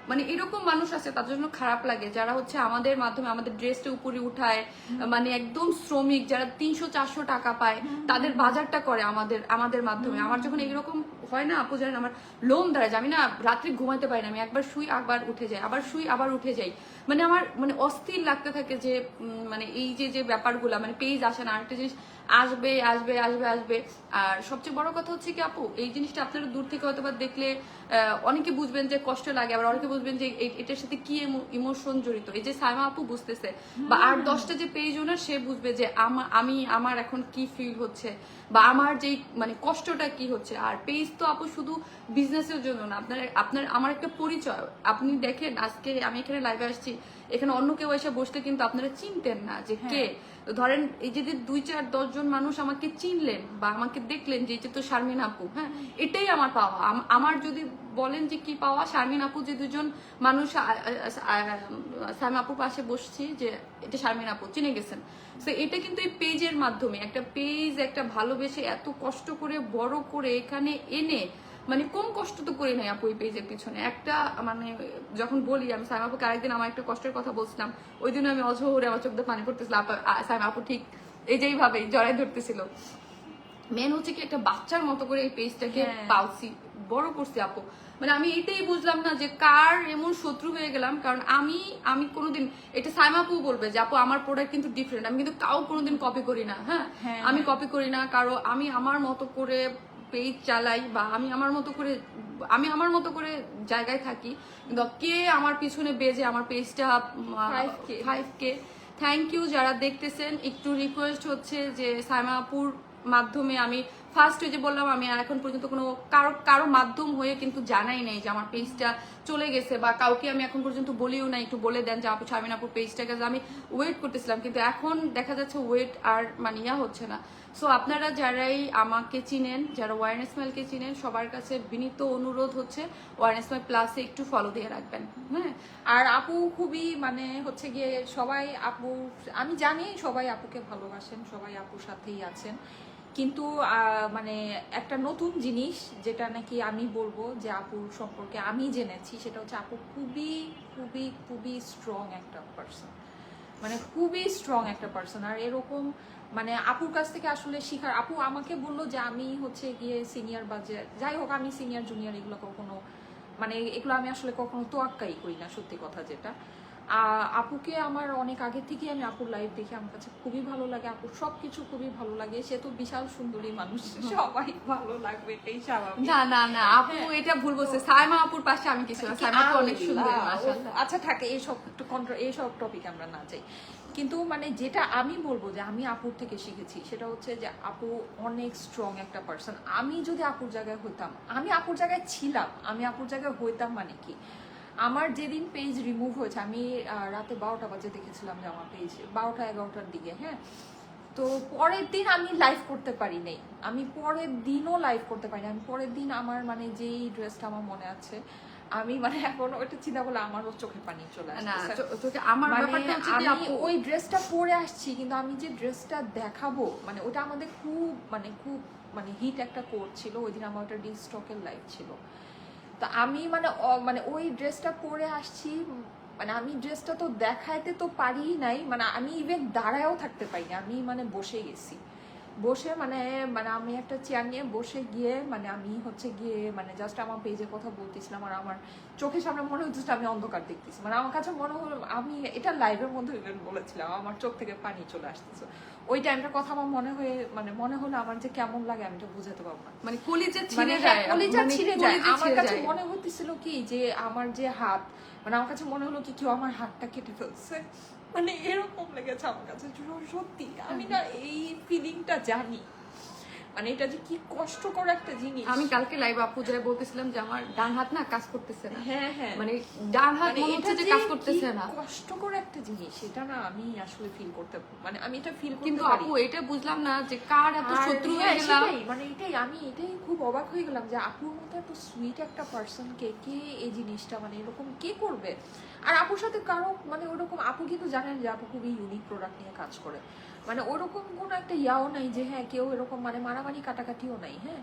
মানে এরকম মানুষ আছে তাদের জন্য খারাপ লাগে যারা হচ্ছে আমাদের মাধ্যমে আমাদের ড্রেসটা উপরে উঠায়, মানে একদম শ্রমিক যারা 300-400 টাকা পায় তাদের বাজারটা করে আমাদের মাধ্যমে। আমার যখন এরকম হয় না আপু জানেন আমার লোম দাঁড়ায়, আমি না রাত্রে ঘুমাতে পারি না, আমি একবার শুই আবার উঠে যাই, আবার শুই আবার উঠে যাই, মানে আমার মানে অস্থির লাগতে থাকে যে মানে এই যে ব্যাপারগুলা মানে পেজ আসে না। আরেকটা জিনিস আসবে আসবে আসবে আসবে। আর সবচেয়ে বড় কথা হচ্ছে কি আপু, এই জিনিসটা আপনারা দূর থেকে হয়তো বা দেখলে অনেকে বুঝবেন যে কষ্ট লাগে, আবার অনেকে বুঝবেন যে এটার সাথে কি ইমোশন জড়িত। এই যে সাইমা আপু বুঝতেছে বা 8-10টা যে পেজ ওনার, সে বুঝবে যে আমি আমার এখন কি ফিল হচ্ছে বা আমার যেই মানে কষ্টটা কি হচ্ছে। আর পেজ তো আপু শুধু বিজনেসের জন্য না, আপনার আমার একটা পরিচয়। আপনি দেখেন আজকে আমি এখানে লাইভে আসছি, এখানে অন্য কেউ এসে বসলে কিন্তু আপনারা চিনতেন না যে কে। ধরেন এই যে 2-4-10 জন মানুষ আমাকে চিনলেন বা আমাকে দেখলেন যে এটা তো শারমিন আপু, হ্যাঁ, এটাই আমার পাওয়া। আমার যদি বলেন যে কি পাওয়া, শারমিন আপু যে 2জন মানুষ সাইমা আপুর পাশে বসছি যে এটা শারমিন আপু চিনে গেছেন। তো এটা কিন্তু এই পেজের মাধ্যমে, একটা পেজ একটা ভালোবেসে এত কষ্ট করে বড় করে এখানে এনে, মানে কম কষ্ট তো করে নাই আপু এই পেজের পিছনে। একটা মানে যখন বলি আমি সাইমা আপুকে আরেকদিন আমার একটা কষ্টের কথা বলছিলাম, ওই দিন আমি অঝরে আমার চোখ দিয়ে পানি পড়তেছিল, সাইমা আপু ঠিক এই যেইভাবে জড়াই ধরতেছিল। মেন হচ্ছে কি একটা বাচ্চার মতো করে এই পেজটাকে পালছি, বড় করছি আপু। মানে আমি এটাই বুঝলাম না যে কার এমন শত্রু হয়ে গেলাম। কারণ আমি কোনোদিন, এটা সাইমা আপু বলবে যে আপু আমার প্রোডাক্ট কিন্তু ডিফারেন্ট, আমি কিন্তু কাউ কোনোদিন কপি করি না। হ্যাঁ, আমি কপি করি না কারো, আমি আমার মতো করে পেজ চালাই বা আমি আমার মতো করে জায়গায় থাকি। কিন্তু কে আমার পিছনে বেজে আমার পেজটা 5K। থ্যাংক ইউ যারা দেখতেছেন। একটু রিকোয়েস্ট হচ্ছে যে সাইমা আপুর মাধ্যমে আমি ফার্স্ট ওই যে বললাম আমি এখন পর্যন্ত কোনো কারো মাধ্যম হয়ে কিন্তু জানাই নাই যে আমার পেজটা চলে গেছে, বা কাউকে আমি এখন পর্যন্ত বলিও না একটু বলে দেন যে আপু শারমিন আপুর পেজটাকে। আমি ওয়েট করতেছিলাম, কিন্তু এখন দেখা যাচ্ছে ওয়েট আর মানে হচ্ছে না। সো আপনারা যারাই আমাকে চিনেন, যারা ওয়ারনেস স্মাইলকে চিনেন, সবার কাছে বিনীত অনুরোধ হচ্ছে ওয়ারনেস স্মাইল প্লাসে একটু ফলো দিয়ে রাখবেন। হ্যাঁ, আর আপু খুবই মানে হচ্ছে গিয়ে সবাই আপু, আমি জানি সবাই আপুকে ভালোবাসেন, সবাই আপুর সাথেই আছেন, কিন্তু মানে একটা নতুন জিনিস যেটা নাকি আমি বলবো যে আপুর সম্পর্কে আমি জেনেছি, সেটা হচ্ছে আপু খুবই খুবই খুবই স্ট্রং একটা পার্সন, মানে খুবই স্ট্রং একটা পার্সন। আর এরকম মানে আপুর কাছ থেকে আসলে শিখার, আপু আমাকে বললো যে আমি হচ্ছে গিয়ে সিনিয়র বা যাই হোক, আমি সিনিয়র জুনিয়র এগুলো কখনো মানে এগুলো আমি আসলে কখনো তোয়াক্কাই করি না, সত্যি কথা যেটা। আপুকে আমার অনেক আগে থেকে আমি আপুর লাইফ দেখি, আমার কাছে খুবই ভালো লাগে, আপুর সবকিছু খুবই ভালো লাগে। সে তো বিশাল সুন্দরী মানুষ, সবাই ভালো লাগবে এটাই স্বাভাবিক। না আপু এটা ভুল বলছে, সাইমা আপুর পাশে আমি কিছু না, সাইমা আপু অনেক সুন্দরী মাশাআল্লাহ। আচ্ছা থাকে এইসব টপিক আমরা না চাই, কিন্তু মানে যেটা আমি বলবো যে আমি আপুর থেকে শিখেছি সেটা হচ্ছে যে আপু অনেক স্ট্রং একটা পার্সন। আমি যদি আপুর জায়গায় হইতাম, আমি আপুর জায়গায় ছিলাম, আমি আপুর জায়গায় হইতাম মানে কি, আমার যেদিন পেজ রিমুভ হয়েছে, আমি রাতে 12টা বাজে দেখেছিলাম যে আমার পেজ 12টা-11টার দিকে। হ্যাঁ, তো পরের দিন আমি লাইভ করতে পারি নাই, আমি পরের দিনও লাইভ করতে পারি না। আমি পরের দিন আমার মানে যেই ড্রেসটা আমার মনে আছে, আমি মানে এখন ওইটা চিন্তা করলে আমারও চোখে পানি চলে আসছে। আমার আমি ওই ড্রেসটা পরে আসছি, কিন্তু আমি যে ড্রেসটা দেখাবো মানে ওটা আমাদের খুব মানে হিট একটা কোড ছিল ওই দিন, আমার ওটা ডিস্টকের লাইভ ছিল। তো আমি মানে ওই ড্রেসটা পরে আসছি, মানে আমি ড্রেসটা তো দেখাইতে তো পারি নাই, মানে আমি ইভেন দাঁড়ায়ও থাকতে পারিনি, আমি মানে বসে গেছি। বসে মানে আমি একটা চেয়ার নিয়ে বসে গিয়ে মানে আমি হচ্ছে গিয়ে মানে জাস্ট আমার পেজে কথা বলতেছিলাম, আর আমার চোখের সামনে মনে হচ্ছে আমি অন্ধকার দেখতেছি। মানে আমার কাছে মনে হলো, আমি এটা লাইভের মধ্যে ইভেন বলেছিলাম, আমার চোখ থেকে পানি চলে আসতেছে। ওই টাইমটার কথা আমার মনে হলো আমার যে কেমন লাগে আমি এটা বুঝাতে পারবো না, মানে কলিজা ছিঁড়ে যায়। আমার কাছে যায়। মনে হতেছিল কি যে আমার যে হাত, মানে আমার কাছে মনে হলো কি কেউ আমার হাতটা কেটে ফেলছে, মানে এরকম লেগেছে আমার কাছে। সত্যি আমি না এই ফিলিংটা জানি, মানে এটা যে কি কষ্টকর একটা জিনিস। আমি কালকে লাইভ আপু যাই বলতেছিলাম যে আমার ডান হাত না কাজ করতেছে না। হ্যাঁ হ্যাঁ, মানে ডান হাত মানে মনে এটা হচ্ছে যে যে কাজ কি করতেছে না। কষ্টকর একটা জিনিস, এটা না আমি আসলে ফিল করতে, মানে আমি এটা ফিল করতে কিন্তু পারি। আপু এটা বুঝলাম না যে কার এত আর শত্রু হ্যাঁ, হয়ে গেলাম। সেটাই, মানে আমি এটাই খুব অবাক হয়ে গেলাম যে আপুর মতো এত সুইট একটা পার্সনকে কে এই জিনিসটা মানে এরকম কে করবে। আর আপুর সাথে কারো মানে ওরকম, আপু কিন্তু জানেন যে আপু খুবই ইউনিক প্রোডাক্ট নিয়ে কাজ করে, মানে ওরকম কোনো একটা ইয়াও নাই যে হ্যাঁ কেউ এরকম মানে মারামারি কাটাকাটিও নাই। হ্যাঁ,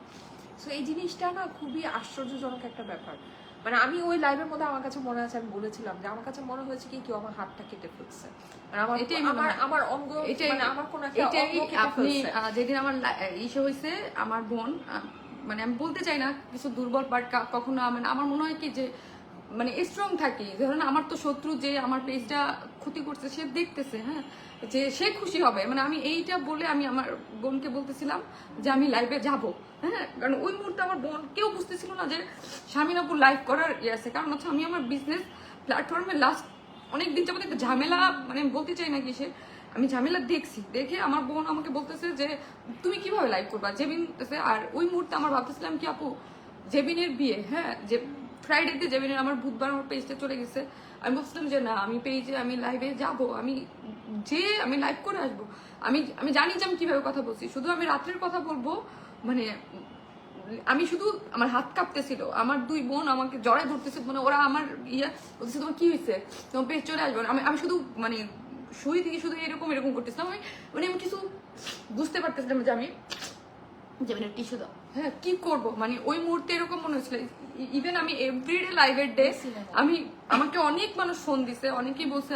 সো এই জিনিসটা না খুবই আশ্চর্যজনক একটা ব্যাপার। মানে আমি ওই লাইভের মধ্যে আমার কাছে মনে আছে, আমি বলেছিলাম যে আমার কাছে মনে হয়েছে কি কেউ আমার হাতটা কেটে ফেলছে, মানে আমার এটাই মনে আমার হয়। আমার অঙ্গ, এটাই মানে আমার কোনো একটা এটাই অঙ্গ কেটে আপনি ফেলছে। যেদিন আমার ইসে হয়েছে আমার বোন, মানে আমি বলতে চাই না কিছু দুর্বল, বাট কখনো মানে আমার মনে হয় কি যে মানে স্ট্রং থাকি। ধরেন আমার তো শত্রু যে আমার পেজটা ক্ষতি করছে সে দেখতেছে, হ্যাঁ, যে সে খুশি হবে। মানে আমি এইটা বলে আমি আমার বোনকে বলতেছিলাম যে আমি লাইভে যাব, হ্যাঁ, কারণ ওই মুহূর্তে আমার বোন কেউ বুঝতেছিল না যে শামিন আপুর লাইভ করার ইয়ে আছে। কারণ হচ্ছে আমি আমার বিজনেস প্ল্যাটফর্মে লাস্ট অনেকদিন যাবত একটা ঝামেলা, মানে আমি বলতে চাই না কিসে, আমি ঝামেলা দেখছি, দেখে আমার বোন আমাকে বলতেছে যে তুমি কিভাবে লাইভ করবা জেবিন। আর ওই মুহূর্তে আমার ভাবতেছিলাম কি আপু জেবিনের বিয়ে, হ্যাঁ, যে ফ্রাইডেতে জেবিনের, আমার বুধবার আমার পেজটা চলে গেছে। আমি বলছিলাম যে না আমি পেজে আমি লাইভে যাব, আমি লাইভ করে আসবো। আমি জানি যে আমি কিভাবে কথা বলছি, শুধু আমি রাত্রের কথা বলবো। মানে আমি শুধু আমার হাত কাঁপতেছিল, আমার দুই বোন আমাকে জড়ায় ধরতেছে, মানে ওরা আমার ইয়ে বলতেছে তোমার কি হয়েছে, তোমার পেজ চলে আসবে। আমি শুধু মানে শুই থেকে শুধু এরকম এরকম করতেছিলাম। আমি কিছু বুঝতে পারতেছিলাম যে আমি যেমন টিস্যু দাও, হ্যাঁ, কি করবো। মানে ওই মুহূর্তে এরকম মনে হচ্ছিল। ইভেন আমি এভরিডে লাইভের ডে আমাকে অনেক মানুষ ফোন দিছে, অনেকেই বলছে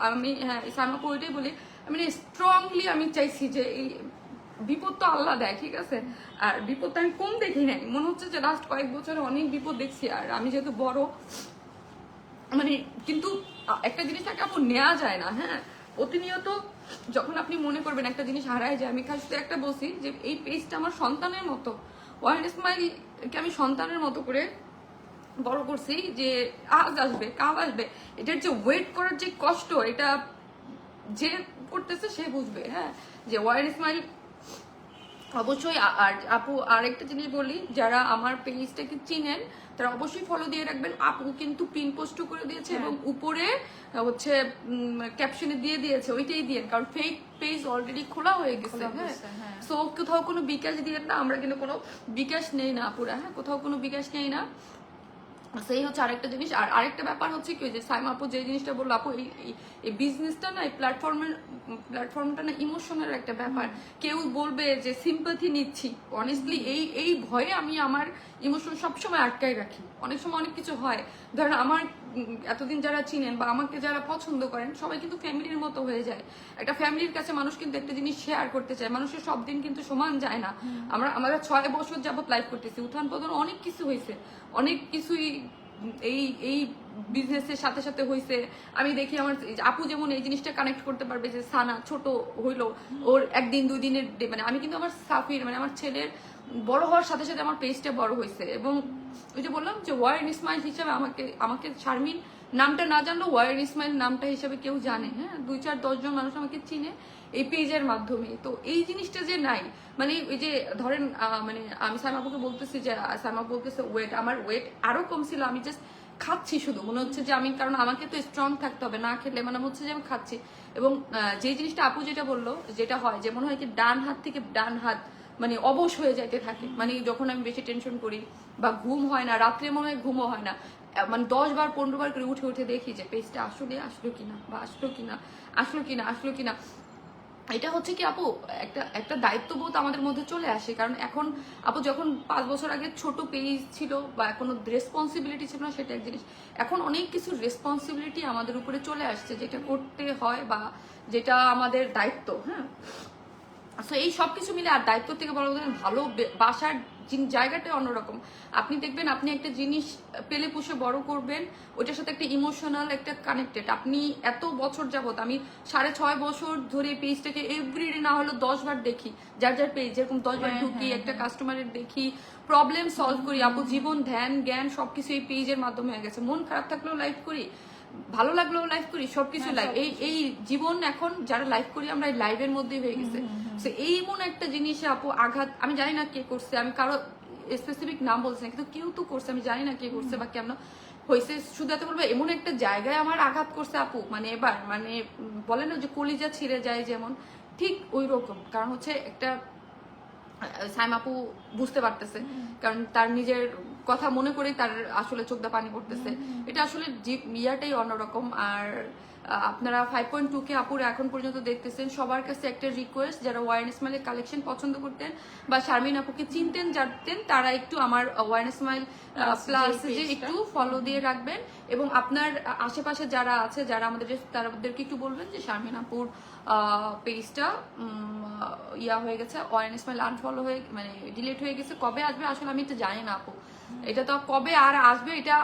আমি হ্যাঁ সামাকে ওইটাই বলি, আমি স্ট্রংলি আমি চাইছি যে এই বিপদ তো আল্লাহ দেয়, ঠিক আছে, আর বিপদ আমি কম দেখি নাই। মনে হচ্ছে যে লাস্ট কয়েক বছরে অনেক বিপদ দেখছি। আর আমি যেহেতু বড়, মানে কিন্তু একটা জিনিস তাকে আপু নেওয়া যায় না, হ্যাঁ, প্রতিনিয়ত যখন আপনি মনে করবেন একটা জিনিস হারায় যায়। আমি শুধু একটা বলছি যে এই পেজটা আমার সন্তানের মতো, ওয়ান স্মাইলকে আমি সন্তানের মতো করে বড় করছি, যে আজ আসবে কাল আসবে, এটার যে ওয়েট করার যে কষ্ট, এটা যে করতেছে সে বুঝবে, হ্যাঁ, যে ওয়ান স্মাইল অবশ্যই। আর আপু আরেকটা জিনিস বলি, যারা আমার পেজটাকে চিনেন তারা অবশ্যই ফলো দিয়ে রাখবেন। আপু কিন্তু পিন পোস্ট করে দিয়েছে এবং উপরে হচ্ছে ক্যাপশনে দিয়ে দিয়েছে ওইটাই দিয়ে, কারণ ফেক পেজ অলরেডি খোলা হয়ে গেছে, হ্যাঁ। সো কোথাও কোনো বিকাশ দিয়ে না, আমরা কিন্তু কোনো বিকাশ নেই না আপুরা, হ্যাঁ, কোথাও কোনো বিকাশ নেই না। সেই হচ্ছে আরেকটা জিনিস। আর আরেকটা ব্যাপার হচ্ছে কি, যে সাইমা আপু যে জিনিসটা বললো, আপু এই বিজনেসটা না, এই প্ল্যাটফর্মটা না ইমোশনাল একটা ব্যাপার। কেউ বলবে যে সিম্পাথি নিচ্ছি, অনেস্টলি এই ভয়ে আমি আমার ইমোশন সবসময় আটকায় রাখি। অনেক সময় অনেক কিছু হয়, ধরেন আমার এতদিন যারা চিনেন বা আমাকে যারা পছন্দ করেন সবাই কিন্তু ফ্যামিলির মতো হয়ে যায়। একটা ফ্যামিলির কাছে মানুষ কিন্তু একটা জিনিস শেয়ার করতে চায়, মানুষের সব দিন কিন্তু সমান যায় না। আমরা 6 বছর যাবত লাইফ করতেছি, উত্থান পতন অনেক কিছু হয়েছে, অনেক কিছুই এই বিজনেসের সাথে সাথে হয়েছে। আমি দেখি আমার আপু যেমন এই জিনিসটা কানেক্ট করতে পারবে যে সানা ছোট হইলো, ওর একদিন দুই দিনের মানে আমি কিন্তু আমার সাফির মানে আমার ছেলের বড় হওয়ার সাথে সাথে আমার পেজটা বড় হয়েছে। এবং ওই যে বললাম যে ওয়ারেন ইসমাইল হিসাবে আমাকে শারমিন নামটা না জানলেও ওয়ারেন ইসমাইল নামটা হিসাবে কেউ জানে, হ্যাঁ, 2-4-10 জন মানুষ আমাকে চিনে এই পেজের মাধ্যমে। তো এই জিনিসটা যে নাই, মানে ওই যে ধরেন মানে আমি সাইমাপুকে বলতেছি যে সাইমা বলতেছে ওয়েট, আমার ওয়েট আরো কম ছিল, আমি জাস্ট খাচ্ছি শুধু, মনে হচ্ছে যে আমি, কারণ আমাকে তো স্ট্রং থাকতে হবে, না খেলে মানে হচ্ছে যে আমি খাচ্ছি। এবং যে জিনিসটা আপু যেটা বললো, যেটা হয় যে মনে হয় কি ডান হাত থেকে ডান হাত মানে অবশ হয়ে যাইতে থাকে। মানে যখন আমি বেশি টেনশন করি বা ঘুম হয় না, রাত্রে মনে হয় ঘুমও হয় না, মানে 10 বার 15 বার করে উঠে উঠে দেখি যে পেজটা আসলে আসলো কিনা, বা আসলো কিনা। এটা হচ্ছে কি আপু একটা দায়িত্ববোধ আমাদের মধ্যে চলে আসে। কারণ এখন আপু যখন 5 বছর আগে ছোট পেজ ছিল বা কোনো রেসপন্সিবিলিটি ছিল না, সেটা এক জিনিস। এখন অনেক কিছু রেসপন্সিবিলিটি আমাদের উপরে চলে আসছে, যেটা করতে হয় বা যেটা আমাদের দায়িত্ব, হ্যাঁ। সো এই সবকিছু মিলে, আর দায়িত্ব থেকে বড় কথা ভালো বাসার জায়গাটা অন্যরকম। আপনি দেখবেন আপনি একটা জিনিস পেলে পুষে বড় করবেন, ওইটার সাথে একটা ইমোশনাল একটা কানেক্টেড। আপনি এত বছর যাবত, আমি 6.5 বছর ধরে পেজটাকে এভরিডে না হলো 10 বার দেখি, যার পেজ যেরকম 10 বার ঢুকি, একটা কাস্টমারের দেখি, প্রবলেম সলভ করি। আপু জীবন ধ্যান জ্ঞান সবকিছু এই পেজের মাধ্যমে হয়ে গেছে। মন খারাপ থাকলেও লাইভ করি, ভালো লাগলেও লাইভ করি, সবকিছু হ্যাঁ, লাইভ। এই জীবন এখন যারা লাইভ করি আমরা এই লাইভের মধ্যেই হয়ে গেছে। তো এই এমন একটা জিনিসে আপু আঘাত, আমি জানি না কে করছে, আমি কারো স্পেসিফিক নাম বলছি না, কিন্তু কেউ তো করছে, আমি জানি না কে করছে বা কেমন হয়েছে। শুধু এত বলবো, এমন একটা জায়গায় আমার আঘাত করছে আপু, মানে এবার মানে বলে না যে কলিজা ছিঁড়ে যায় যেমন, ঠিক ওই রকম। কারণ হচ্ছে একটা সাইম আপু বুঝতে পারতেছে, কারণ তার নিজের কথা মনে করেই তার আসলে চোখদা পানি পড়তেছে। এটা আসলে ইয়াটাই অন্যরকম। আর আপনারা 5.2 কে আপুর এখন পর্যন্ত দেখতেছেন, সবার কাছে একটা রিকোয়েস্ট, যারা ওয়াইন স্মাইলের কালেকশন পছন্দ করতেন বা শারমিন আপুকে চিনতেন জানতেন, তারা একটু আমার ওয়াইন স্মাইল প্লাস যে একটু ফলো দিয়ে রাখবেন। এবং আপনার আশেপাশে যারা আছে, যারা তাদেরকে একটু বলবেন যে শারমিন আপুর পেজটা ইয়া হয়ে গেছে, ওয়াইন স্মাইল আনফলো হয়ে মানে ডিলিট হয়ে গেছে। কবে আসবে আসলে আমি এটা জানি না আপু, এটা তো কবে আর আসবে এটা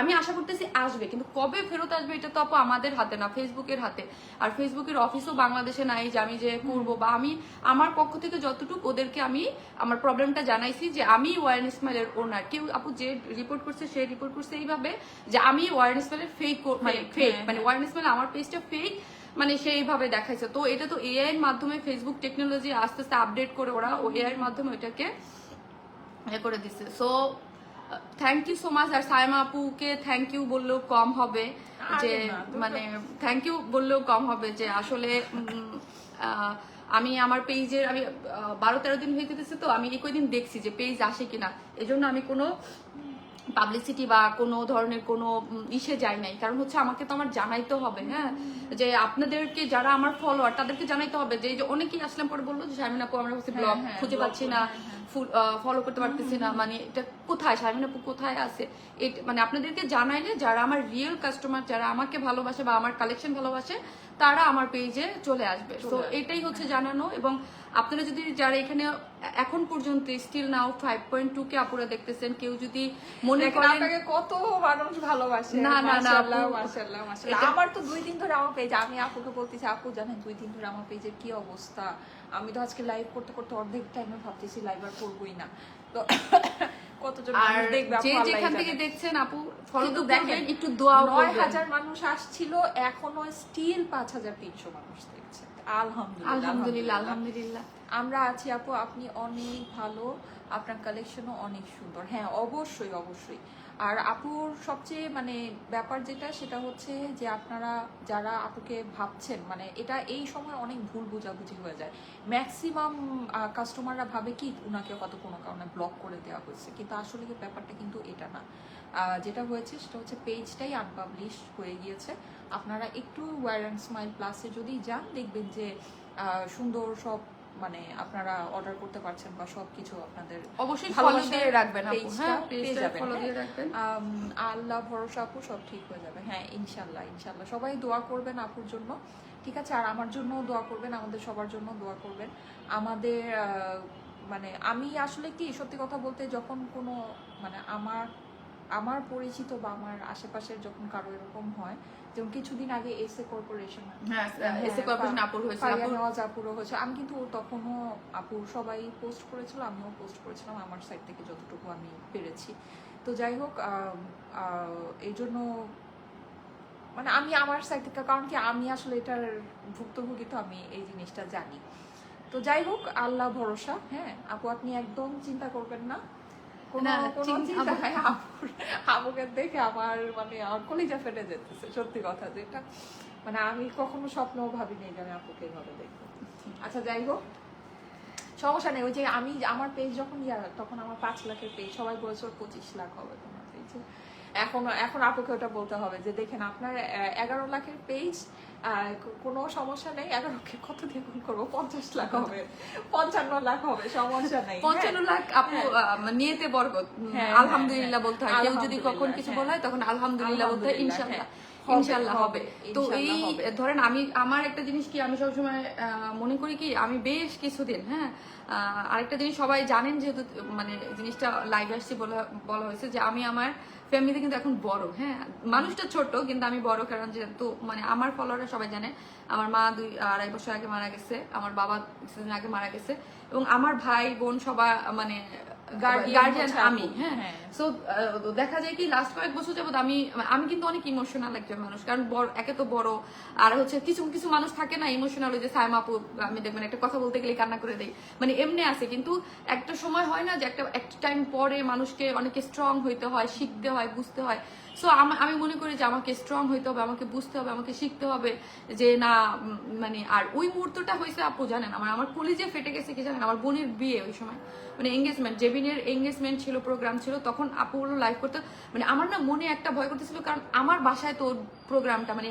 আমি আশা করতেছি আসবে, কিন্তু কবে ফেরত আসবে এটা তো আপু আমাদের হাতে না, ফেসবুকের হাতে। আর ফেসবুকের অফিসও বাংলাদেশে নাই যে আমি যে করবো, বা আমি আমার পক্ষ থেকে যতটুকু ওদেরকে আমি আমার প্রবলেমটা জানাইছি যে আমি ওয়ারেন ইসমাইলের ওনার। কেউ আপু যে রিপোর্ট করছে সে রিপোর্ট করছে এইভাবে যে আমি ওয়ারেন ইসমাইলের ফেক মানে ওয়ারেন ইসমাইল আমার পেজটা ফেক, মানে সেইভাবে দেখাইছে। তো এটা তো এআই এর মাধ্যমে, ফেসবুক টেকনোলজি আস্তে আস্তে আপডেট করে ওরা এআই এর মাধ্যমে ওইটাকে করে দিচ্ছে। So thank you so much. আর সাইমা আপুকে থ্যাংক ইউ বললেও কম হবে, যে মানে থ্যাংক ইউ বললেও কম হবে যে আসলে আমি আমার পেজের আমি 12-13 দিন হয়ে যেতেছে, তো আমি এই কয়দিন দেখছি যে পেজ আসে কিনা, এজন্য আমি কোনো পাবলিসিটি বা কোনো ধরনের কোনো ইসে যাই নাই। কারণ হচ্ছে আমাকে তো আমার জানাইতে হবে, হ্যাঁ, যে আপনাদেরকে যারা আমার ফলোয়ার তাদেরকে জানাইতে হবে যে অনেকেই আসলাম পরে বললো যে শারমিন আপু আমরা হচ্ছে ব্লগ খুঁজে পাচ্ছি না, ফলো করতে পারতেছি না, মানে এটা কোথায়, শারমিন আপু কোথায় আছে, মানে আপনাদেরকে জানাইলে যারা আমার রিয়েল কাস্টমার, যারা আমাকে ভালোবাসে বা আমার কালেকশন ভালোবাসে, তারা আমার পেজে চলে আসবে। তো এটাই হচ্ছে জানানো। এবং আপনারা যদি যারা এখানে এখন পর্যন্ত স্টিল নাও 5.2 কে আপুরা দেখতেছেন, কেউ যদি মনে করেন আপনাকে কত মানুষ ভালোবাসে, না না না মাশাআল্লাহ মাশাআল্লাহ মাশাআল্লাহ। আমার তো 2 দিন ধরে আমার পেজ, আমি আপুকে বলতেছি আপু জানেন 2 দিন ধরে আমার পেজের কি অবস্থা, আমি তো আজকে লাইভ করতে করতে অর্ধেক টাইমে ভাবতেছি লাইভ আর করবই না। তো কতজন মানুষ দেখবে আপু, যে আল্লাহই যেখান জানে। থেকে দেখছেন আপু ফলো তো দেখেন দেখেন, একটু দোয়াও করবেন। 9000 মানুষ আসছিল, এখনো স্টিল 5300 মানুষ দেখছে। আলহামদুলিল্লাহ আলহামদুলিল্লাহ আলহামদুলিল্লাহ। আমরা আছি আপু, আপনি অনেক ভালো, আপনার কালেকশনও অনেক সুন্দর। হ্যাঁ অবশ্যই অবশ্যই। আর আপুর সবচেয়ে মানে ব্যাপার যেটা, সেটা হচ্ছে যে আপনারা যারা আপুকে ভাবছেন, মানে এটা এই সময় অনেক ভুল বোঝাবুঝি হয়ে যায়। ম্যাক্সিমাম কাস্টমাররা ভাবে কি উনাকে কত কোনো কারণে ব্লক করে দেওয়া হয়েছে, কিন্তু আসলে ব্যাপারটা কিন্তু এটা না। যেটা হয়েছে সেটা হচ্ছে পেজটাই আনপাবলিশ হয়ে গিয়েছে। আপনারা একটু ওয়ার অ্যান্ড স্মাইল প্লাসে যদি যান, দেখবেন যে সুন্দর সব মানে আপনারা অর্ডার করতে পারছেন বা সবকিছু আপনাদের অবশ্যই ফলো দিয়ে রাখবেন আপু, হ্যাঁ পেজটা ফলো দিয়ে রাখবেন। আল্লাহ ভরসা আপু, সব ঠিক হয়ে যাবে। হ্যাঁ ইনশাল্লাহ ইনশাল্লাহ। সবাই দোয়া করবেন আপুর জন্য, ঠিক আছে? আর আমার জন্য দোয়া করবেন, আমাদের সবার জন্য দোয়া করবেন। আমাদের মানে আমি আসলে কি সত্যি কথা বলতে, যখন কোনো মানে আমার পরিচিত বা আমার আশেপাশের যখন কারো এরকম হয়, যেমন কিছুদিন আগে এসএ কর্পোরেশন আপুর হয়েছে, আপুরও হয়েছে, আমি কিন্তু তখনও আপুর সবাই পোস্ট করেছিল, আমিও পোস্ট করেছিলাম আমার সাইড থেকে যতটুকু আমি পেরেছি। তো যাই হোক, এই জন্য মানে আমি আমার সাইড থেকে, কারণ কি আমি আসলে এটার ভুক্তভোগী, তো আমি এই জিনিসটা জানি। তো যাই হোক, আল্লাহ ভরসা। হ্যাঁ আপু আপনি একদম চিন্তা করবেন না, আপুকে দেখে আমার মানে আমার কলিজা ফেটে যেতেছে, সত্যি কথা যেটা, মানে আমি কখনো স্বপ্নও ভাবিনি যে আমি আপুকে এইভাবে দেখবো। আচ্ছা যাই হোক, সমস্যা নেই। ওই যে আমি আমার পেজ যখন তখন আমার 5 লাখের পেজ, সবাই বলেছে 25 লাখ হবে তোমার পেজে। এখন আপুকে ওটা বলতে হবে যে দেখেন আপনার 11 লাখের পেজ, কোনো সমস্যা নেই, 11কে কত দিয়ে গুণ করবো, 50 লাখ হবে, 55 লাখ হবে, সমস্যা নেই। 55 লাখ আপু নিয়েতে বরকত, আলহামদুলিল্লাহ বলতে হয়। কেউ যদি কখন কিছু বলা হয় তখন আলহামদুলিল্লাহ বলতে হয়, ইনশাআল্লাহ ইনশাআল্লাহ হবে। তো এই ধরেন আমি আমার একটা জিনিস কি, আমি সবসময় মনে করি কি, আমি বেশ কিছুদিন, হ্যাঁ আরেকটা জিনিস সবাই জানেন, যেহেতু মানে জিনিসটা লাইভ আসছে বলা হয়েছে যে আমি আমার ফ্যামিলিতে কিন্তু এখন বড়, হ্যাঁ মানুষটা ছোট কিন্তু আমি বড়, কারণ যেহেতু মানে আমার ফলোয়াররা সবাই জানে আমার মা 2-2.5 বছর আগে মারা গেছে, আমার বাবা কিছুদিন আগে মারা গেছে, এবং আমার ভাই বোন সবাই মানে গার্ডিয়ান আমি, হ্যাঁ। সো দেখা যায় কি লাস্ট কয়েক বছর যাবত আমি কিন্তু অনেক ইমোশনাল একজন মানুষ, কারণ একে তো বড়, আর হচ্ছে কিছু কিছু মানুষ থাকে না ইমোশনাল, ওই যে সাইমা আপু আমি দেখবেন একটা কথা বলতে গেলে কান্না করে দেই, মানে এমনি আছে, কিন্তু একটা সময় হয় না যে একটা টাইম পরে মানুষকে অনেকে স্ট্রং হইতে হয়, শিখতে হয়, বুঝতে হয়। সো আমি মনে করি যে আমাকে স্ট্রং হইতে হবে, আমাকে বুঝতে হবে, আমাকে শিখতে হবে যে না মানে। আর ওই মুহূর্তটা হয়েছে আপু জানেন আমার কলিজে ফেটে গেছে কি জানেন, আমার বোনের বিয়ে ওই সময়, মানে এঙ্গেজমেন্ট, জেবিনের এঙ্গেজমেন্ট ছিল, প্রোগ্রাম ছিল, তখন আপু হলো লাইভ করতে, মানে আমার না মনে একটা ভয় করতেছিল, কারণ আমার বাসায় তো প্রোগ্রামটা, মানে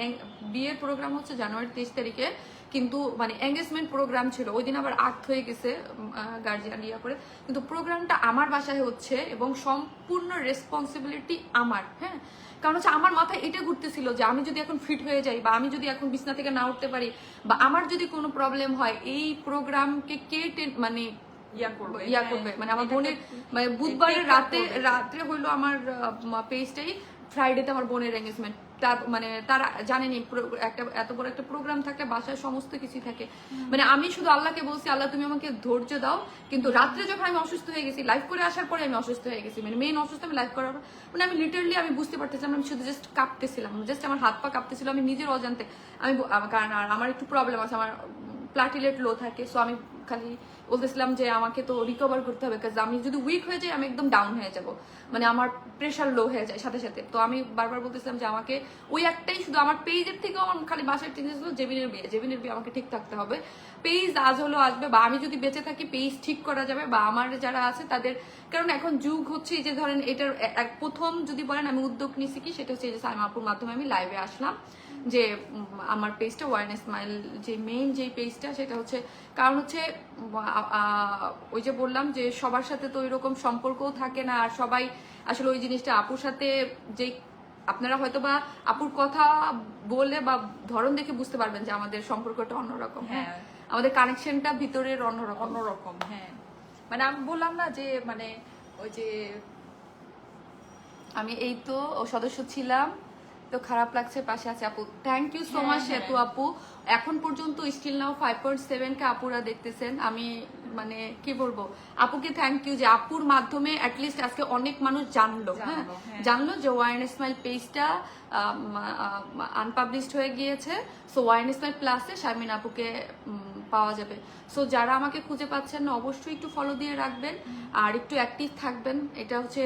বিয়ের প্রোগ্রাম হচ্ছে জানুয়ারি 23 তারিখে, কিন্তু মানে এঙ্গেজমেন্ট প্রোগ্রাম ছিল ওই দিন, আবার আর্ট হয়ে গেছে গার্জিয়ান ইয়া করে, কিন্তু প্রোগ্রামটা আমার বাসায় হচ্ছে এবং সম্পূর্ণ রেসপন্সিবিলিটি আমার, হ্যাঁ। কারণ হচ্ছে আমার মাথায় এটা ঘুরতেছিল যে আমি যদি এখন ফিট হয়ে যাই, বা আমি যদি এখন বিছনা থেকে না উঠতে পারি, বা আমার যদি কোনো প্রবলেম হয়, এই প্রোগ্রামকে কে মানে ইয়া করবে, মানে আমার বোনের, মানে বুধবারের রাত্রে হইলো আমার পেজটাই, ফ্রাইডেতে আমার বোনের এঙ্গেজমেন্ট, মানে তারা জানেনি একটা এত বড় একটা প্রোগ্রাম থাকে, বাসায় সমস্ত কিছু থাকে, মানে আমি শুধু আল্লাহকে বলছি আল্লাহ তুমি আমাকে ধৈর্য দাও, কিন্তু রাত্রে যখন আমি অসুস্থ হয়ে গেছি, লাইভ করে আসার পরে আমি অসুস্থ হয়ে গেছি, মানে মেইন অসুস্থ আমি লাইভ করার পর, মানে আমি লিটারলি আমি বুঝতে পারতেছিলাম, আমি শুধু জাস্ট কাঁপতেছিলাম, জাস্ট আমার হাত পা কাঁপতেছিল, আমি নিজের অজান্তে আমি, কারণ আর আমার একটু প্রবলেম আছে, আমার প্লাটিলেট লো থাকে, সো আমি খালি বলতেছিলাম যে আমাকে তো রিকভার করতে হবে, কারণ আমি যদি উইক হয়ে যাই আমি একদম ডাউন হয়ে যাব, মানে আমার প্রেশার লো হয়ে যায় সাথে সাথে। তো আমি বারবার বলতেছিলাম যে আমাকে ওই একটাই শুধু, আমার পেজের থেকেও আমার খালি বাসার চেঞ্জেস হলো জেবিনের বিয়ে আমাকে ঠিক থাকতে হবে, পেজ আজ হলো আসবে, বা আমি যদি বেঁচে থাকি পেজ ঠিক করা যাবে, বা আমার যারা আছে তাদের, কারণ এখন যুগ হচ্ছে যে ধরেন এটার প্রথম যদি বলেন আমি উদ্যোগ নিছি কি, সেটা হচ্ছে যে সাইমা আপুর মাধ্যমে আমি লাইভে আসলাম, যে আমার পেজটা ওয়াইন স্মাইল, যে মেইন যে পেজটা, সেটা হচ্ছে কারণ হচ্ছে ওই যে বললাম যে সবার সাথে তো ওইরকম সম্পর্কও থাকে না, আর সবাই আসলে ওই জিনিসটা আপুর সাথে, যে আপনারা হয়তো বা আপুর কথা বলে বা ধরন দেখে বুঝতে পারবেন যে আমাদের সম্পর্কটা অন্যরকম, হ্যাঁ, আমাদের কানেকশনটা ভিতরের অন্যরকম, হ্যাঁ। মানে আমি বললাম না যে মানে ওই যে আমি এই তো সদস্য ছিলাম, তো খারাপ লাগছে, পাশে আছে আপু, থ্যাংক ইউ সো মাচ সেতু আপু, এখন পর্যন্ত স্টিল নাও 5.7 কে আপুরা দেখতেছেন, আমি মানে কি বলবো, আপুকে থ্যাংক ইউ যে আপুর মাধ্যমে অ্যাটলিস্ট আজকে অনেক মানুষ জানলো যে ওয়াইন স্মাইল পেজটা আনপাবলিশড হয়ে গিয়েছে, সো ওয়াইন স্মাইল প্লাসে শারমিন আপুকে পাওয়া যাবে। সো যারা আমাকে খুঁজে পাচ্ছেন না অবশ্যই একটু ফলো দিয়ে রাখবেন, আর একটু অ্যাক্টিভ থাকবেন, এটা হচ্ছে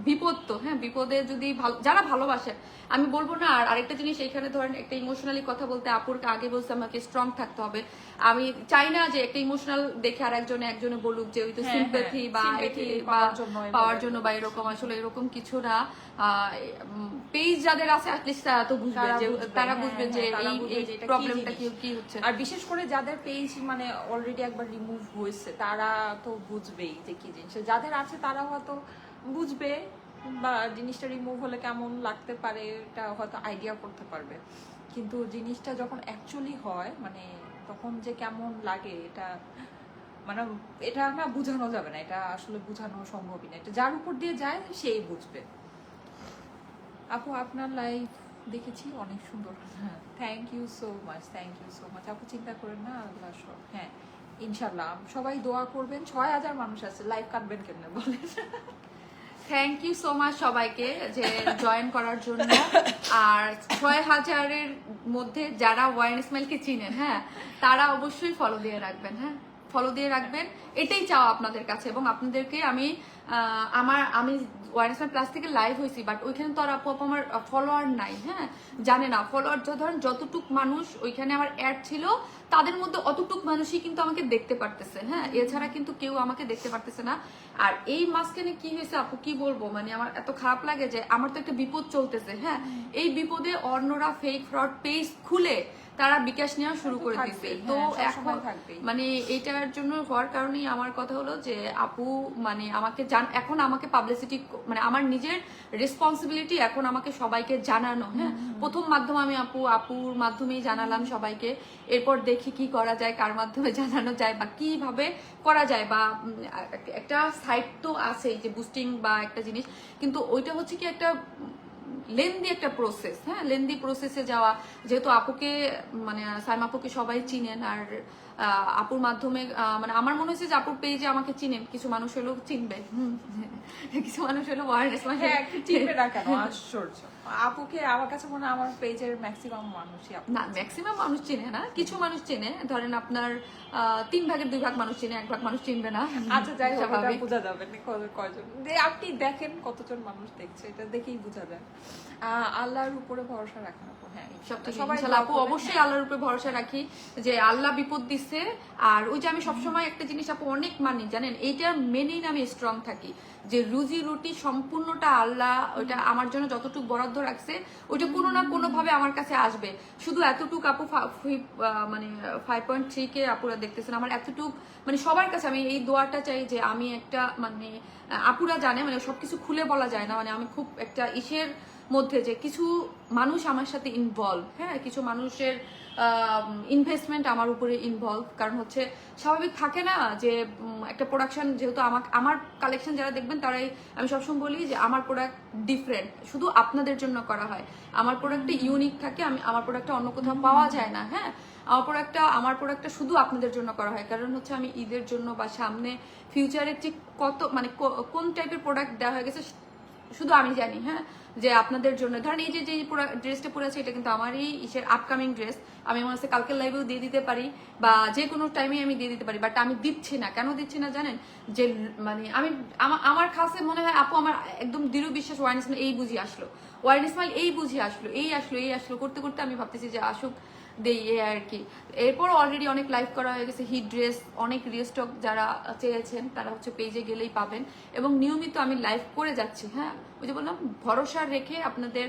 বিপদ তো, হ্যাঁ, বিপদে যদি যারা ভালোবাসে, আমি বলবো না। আর আরেকটা জিনিস এইখানে ধরেন একটা ইমোশনালি কথা বলতে, আপুর আগে বলছে আমাকে স্ট্রং থাকতে হবে, আমি চাই না যে একটা ইমোশনাল দেখে আর একজনে বলুক যে ওই তো সিম্প্যাথি বা পাওয়ার জন্য বা এরকম, আসলে এরকম কিছু না। পেজ যাদের আছে অ্যাটলিস্ট তারা তো বুঝবে, যে তারা বুঝবে যে এই প্রবলেমটা কি হচ্ছে, আর বিশেষ করে যাদের পেজ মানে অলরেডি একবার রিমুভ হয়েছে তারা তো বুঝবেই যে কি জিনিস, যাদের আছে তারা হয়তো বুঝবে, বা জিনিসটা রিমুভ হলে কেমন লাগতে পারে এটা হয়তো আইডিয়া করতে পারবে, কিন্তু জিনিসটা যখন অ্যাকচুয়ালি হয় মানে তখন যে কেমন লাগে এটা মানে এটা না বোঝানো যাবে না, এটা আসলে বোঝানো সম্ভবই না, এটা যার উপর দিয়ে যায় সেই বুঝবে। আপু আপনার লাইফ দেখেছি অনেক সুন্দর, থ্যাংক ইউ সো মাচ, আপু চিন্তা করেন না, আল্লাহ সব, হ্যাঁ ইনশাল্লাহ সবাই দোয়া করবেন। 6000 মানুষ আছে, লাইভ কাটবেন কেমনে বলেন। থ্যাংক ইউ সো মাচ সবাইকে যে জয়েন করার জন্য, আর 6000-এর মধ্যে যারা ওয়াইন স্মাইলকে চিনেন, হ্যাঁ, তারা অবশ্যই ফলো দিয়ে রাখবেন, হ্যাঁ, ফলো দিয়ে রাখবেন, এটাই চাওয়া আপনাদের কাছে। এবং আপনাদেরকে আমি ওয়াইন স্মাইল প্লাস থেকে লাইভ হয়েছি, বাট ওইখানে তো আর আপু আমার ফলোয়ার নাই, হ্যাঁ, জানে না ফলোয়ার, ধরেন যতটুক মানুষ ওইখানে আমার অ্যাড ছিল তাদের মধ্যে অতটুক মানুষই কিন্তু আমাকে দেখতে পারতেছে, হ্যাঁ, এছাড়া কিন্তু কেউ আমাকে দেখতে পারতেছে না। আর এই মাঝখানে কি হয়েছে আপু কি বলবো, মানে আমার এত খারাপ লাগে যে আমার তো একটা বিপদ চলতেছে, হ্যাঁ, এই বিপদে অন্যরা ফেক ফ্রড পেজ খুলে তারা বিকাশ নেওয়া শুরু করে দিচ্ছে। তো এখন মানে এইটার জন্য হওয়ার কারণেই আমার কথা হলো যে আপু মানে আমাকে এখন আমাকে পাবলিসিটি, মানে আমার নিজের রেসপন্সিবিলিটি এখন আমাকে সবাইকে জানানো, হ্যাঁ, প্রথম মাধ্যম আমি আপুর মাধ্যমেই জানালাম সবাইকে, এরপর দেখি কি করা যায়, কার মাধ্যমে জানানো যায় বা কিভাবে করা যায়, বা একটা সাইট তো আছে যে বুস্টিং বা একটা জিনিস, কিন্তু ওইটা হচ্ছে কি একটা লেন্দি একটা প্রসেস, হ্যাঁ, লেন্দি প্রসেসে যাওয়া, যেহেতু আপুকে মানে সাইমা আপুকে সবাই চিনেন, আর আপুর মাধ্যমে মানে আমার মনে হচ্ছে যে আপুর পেজে আমাকে চিনেন, কিছু মানুষ হলেও চিনবে, কিছু মানুষ হলেও ওয়ারনেস হ্যাঁ চিনবে না কেন, আশ্চর্য। আপুকে আমার কাছে মনে হয় আমার পেজের ম্যাক্সিমাম মানুষই না, ম্যাক্সিমাম মানুষ চিনে না, কিছু মানুষ চেনে, ধরেন আপনার 3 ভাগের 2 ভাগ মানুষ চিনে, 1 ভাগ মানুষ চিনবে না। আচ্ছা যাই হোক, এটা বোঝা যাবে না কয়জন যে আপনি দেখেন কতজন মানুষ দেখছে, এটা দেখেই বোঝা যায়। আল্লাহর উপরে ভরসা রাখেন আপু। হ্যাঁ সবাই আপু অবশ্যই আল্লাহর উপরে ভরসা রাখি যে আল্লাহ বিপদ দিচ্ছে। আর ওই যে আমি সবসময় একটা জিনিস আপু অনেক মানি জানেন, এইটার মেনেই আমি স্ট্রং থাকি যে রুজি রুটি সম্পূর্ণটা আল্লাহ ওইটা আমার জন্য যতটুকু বরাদ্দ রাখছে ওইটা কোনো না কোনো ভাবে আমার কাছে আসবে। শুধু এতটুকু আপু মানে 5.3 কে আপুরা দেখতেছেন, আমার এতটুক মানে সবার কাছে আমি এই দোয়াটা চাই যে আমি একটা মানে আপুরা জানে মানে সবকিছু খুলে বলা যায় না, মানে আমি খুব একটা ইসের মধ্যে যে কিছু মানুষ আমার সাথে ইনভলভ, হ্যাঁ কিছু মানুষের ইনভেস্টমেন্ট আমার উপরে ইনভলভ। কারণ হচ্ছে স্বাভাবিক থাকে না যে একটা প্রোডাকশন, যেহেতু আমার কালেকশন যারা দেখবেন তারাই, আমি সবসময় বলি যে আমার প্রোডাক্ট ডিফারেন্ট, শুধু আপনাদের জন্য করা হয়। আমার প্রোডাক্টটা ইউনিক থাকে, আমার প্রোডাক্টটা অন্য কোথাও পাওয়া যায় না। হ্যাঁ আমার প্রোডাক্টটা শুধু আপনাদের জন্য করা হয়, কারণ হচ্ছে আমি ঈদের জন্য বা সামনে ফিউচারে ঠিক কত মানে কোন টাইপের প্রোডাক্ট দেওয়া হয়ে গেছে শুধু আমি জানি। হ্যাঁ যে আপনাদের জন্য ধরেন এই যে ড্রেসটা পরে আছে এটা কিন্তু আমারই ইসের আপকামিং ড্রেস, আমি মনে হচ্ছে কালকের লাইভেও দিয়ে দিতে পারি বা যে কোনো টাইমে আমি দিয়ে দিতে পারি, বাট আমি দিচ্ছি না। কেন দিচ্ছি না জানেন, যে মানে আমি আমার কাছে মনে হয় আপু আমার একদম দৃঢ় বিশ্বাস ওয়ারেন্স এই বুঝি আসলো, ওয়ারেন্স মাইল এই বুঝি আসলো, এই আসলো করতে করতে আমি ভাবতেছি যে আসুক দেই এ আর কি। এরপর অলরেডি অনেক লাইভ করা হয়ে গেছে, হিট ড্রেস অনেক রিস্টক যারা চেয়েছেন তারা হচ্ছে পেজে গেলেই পাবেন, এবং নিয়মিত আমি লাইভ করে যাচ্ছি। হ্যাঁ ওই যে বললাম ভরসা রেখে আপনাদের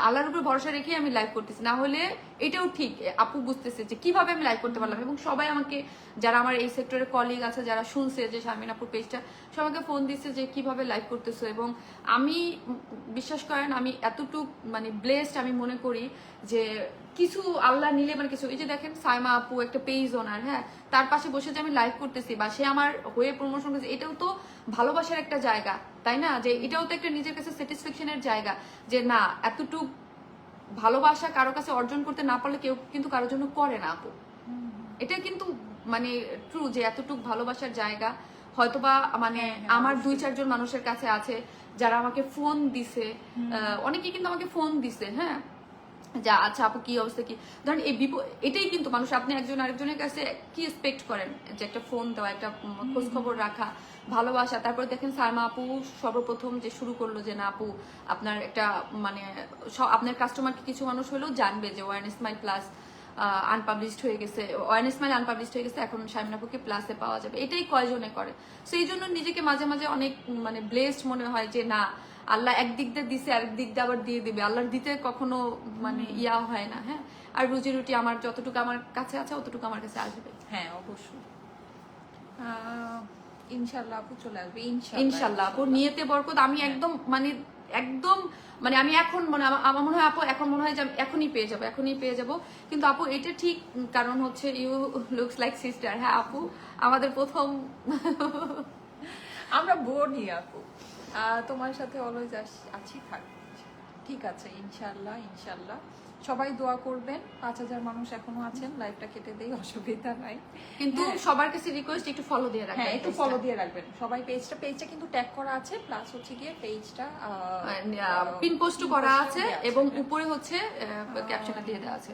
আল্লাহর উপর ভরসা রেখে আমি লাইভ করতেছি, না হলে এটাও ঠিক আপু বুঝতেছে যে কিভাবে আমি লাইভ করতে পারলাম। এবং সবাই আমাকে যারা আমার এই সেক্টরে কলিগ আছে যারা শুনছে যে শারমিন আপুর পেজটা, সবাইকে ফোন দিচ্ছে যে কিভাবে লাইভ করতেছো। এবং আমি বিশ্বাস করেন আমি এতটুক মানে ব্লেসড আমি মনে করি যে কিছু আল্লাহ নিলে মানে কিছু, এই যে দেখেন সাইমা আপু একটা পেজ ওনার, হ্যাঁ তার পাশে বসে যে আমি লাইভ করতেছি বা সে আমার হয়ে প্রমোশন করছে, এটাও তো ভালোবাসার একটা জায়গা, তাই না? যে এটাও তো একটা নিজের কাছে স্যাটিসফ্যাকশনের জায়গা যে না এতটুক ভালোবাসা কারো কাছে অর্জন করতে না পারলে কেউ কিন্তু কারোর জন্য করে না আপু। এটা কিন্তু মানে ট্রু যে এতটুক ভালোবাসার জায়গা হয়তোবা মানে আমার 2-4 জন মানুষের কাছে আছে যারা আমাকে ফোন দিছে, অনেকে কিন্তু আমাকে ফোন দিছে, হ্যাঁ যা আচ্ছা আপু কি অবস্থা, কি ধরেন এই এটাই কিন্তু মানুষ, আপনি একজন আরেকজনের কাছে কি এক্সপেক্ট করেন যে একটা ফোন দেওয়া, একটা খোঁজ খবর রাখা, ভালোবাসা। তারপর দেখেন সাইমা আপু সর্বপ্রথম যে শুরু করলো যে না আপু আপনার একটা মানে আপনার কাস্টমারকে কিছু মানুষ হলেও জানবে যে ওয়ারনেস মাই প্লাস আনপাবলিশড হয়ে গেছে, ওয়ারনেস মাইল আনপাবলিশড হয়ে গেছে, এখন শারমিন আপুকে প্লাসে পাওয়া যাবে, এটাই কয়জনে করে। সেই জন্য নিজেকে মাঝে মাঝে অনেক মানে ব্লেসড মনে হয় যে না আল্লাহ একদিক দিয়ে দিছে আরেক দিক দিয়ে আবার দিয়ে দিবে, আল্লাহর দিতে কখনো মানে ইয়া হয় না। হ্যাঁ আর রুজি রুটি আমার যতটুকু আমার কাছে আছে অতটুকু আমার কাছে আসবে। হ্যাঁ অবশ্যই ইনশাআল্লাহ আপু চলে আসবে, ইনশাআল্লাহ আপু নিয়তে বরকত। আমি একদম মানে আমি এখন মানে আমার মনে হয় আপু এখন মনে হয় যে এখনই পেয়ে যাবো। কিন্তু আপু এটা ঠিক, কারণ হচ্ছে ইউ লুকস লাইক সিস্টার। হ্যাঁ আপু আমাদের প্রথম আমরা বোনই আপু, তোমার সাথে অলওয়েজ আছি থাকবো। ঠিক আছে ইনশাল্লাহ সবাই দোয়া করবেন। 5000 মানুষ এখনো আছেন, লাইভটা কেটে দেই অসুবিধা নাই, কিন্তু সবার কাছে রিকোয়েস্ট একটু ফলো দিয়ে রাখবেন। হ্যাঁ একটু ফলো দিয়ে রাখবেন সবাই পেজটা কিন্তু ট্যাগ করা আছে, প্লাস হচ্ছে গিয়ে পেজটা পিন পোস্ট করা আছে এবং উপরে হচ্ছে ক্যাপশনে দিয়ে দেওয়া আছে।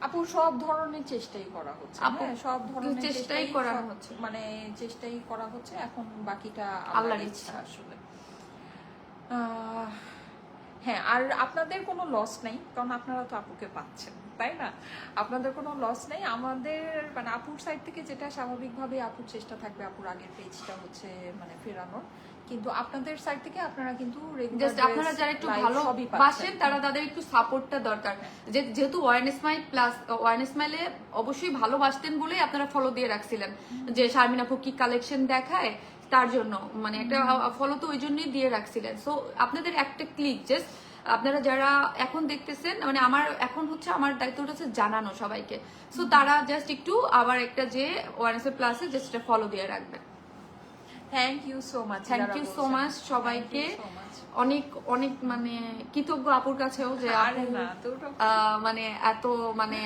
আপু সব ধরনের চেষ্টাই করা হচ্ছে, সব ধরনের চেষ্টাই করা হচ্ছে, মানে চেষ্টাই করা হচ্ছে, এখন বাকিটা আল্লাহর ইচ্ছা আসলে। হ্যাঁ আর আপনাদের কোনো লস নেই, কারণ আপনারা তো আপুকে পাচ্ছেন, তাই না? আপনাদের কোনো লস নেই। আমাদের মানে আপুর সাইড থেকে যেটা স্বাভাবিকভাবে আপুর চেষ্টা থাকবে আপুর আগের পেজটা হচ্ছে মানে ফেরানোর, কিন্তু আপনাদের সাইড থেকে আপনারা কিন্তু জাস্ট আপনারা যারা একটু ভালোবাসেন তারা তাদের একটু সাপোর্টটা দরকার। যেহেতু ওয়ারনেস মাইল প্লাস ওয়ারনেস মাইলে অবশ্যই ভালোবাসতেন বলেই আপনারা ফলো দিয়ে রাখছিলেন যে শারমিন আপু কি কালেকশন দেখায়, তার জন্য মানে একটা ফলো তো ওই জন্যই দিয়ে রাখছিলেন। সো আপনাদের একটা ক্লিক জাস্ট আপনারা যারা এখন দেখতেছেন মানে এখন হচ্ছে আমার দায়িত্বটা হচ্ছে জানানো সবাইকে। সো তারা জাস্ট একটু আবার একটা যে ওয়ারনেস প্লাসে জাস্ট একটা ফলো দিয়ে রাখবেন। থ্যাংক ইউ সো মাচ সবাইকে, অনেক অনেক মানে কৃতজ্ঞ আপুর কাছেও যে আপু মানে এত মানে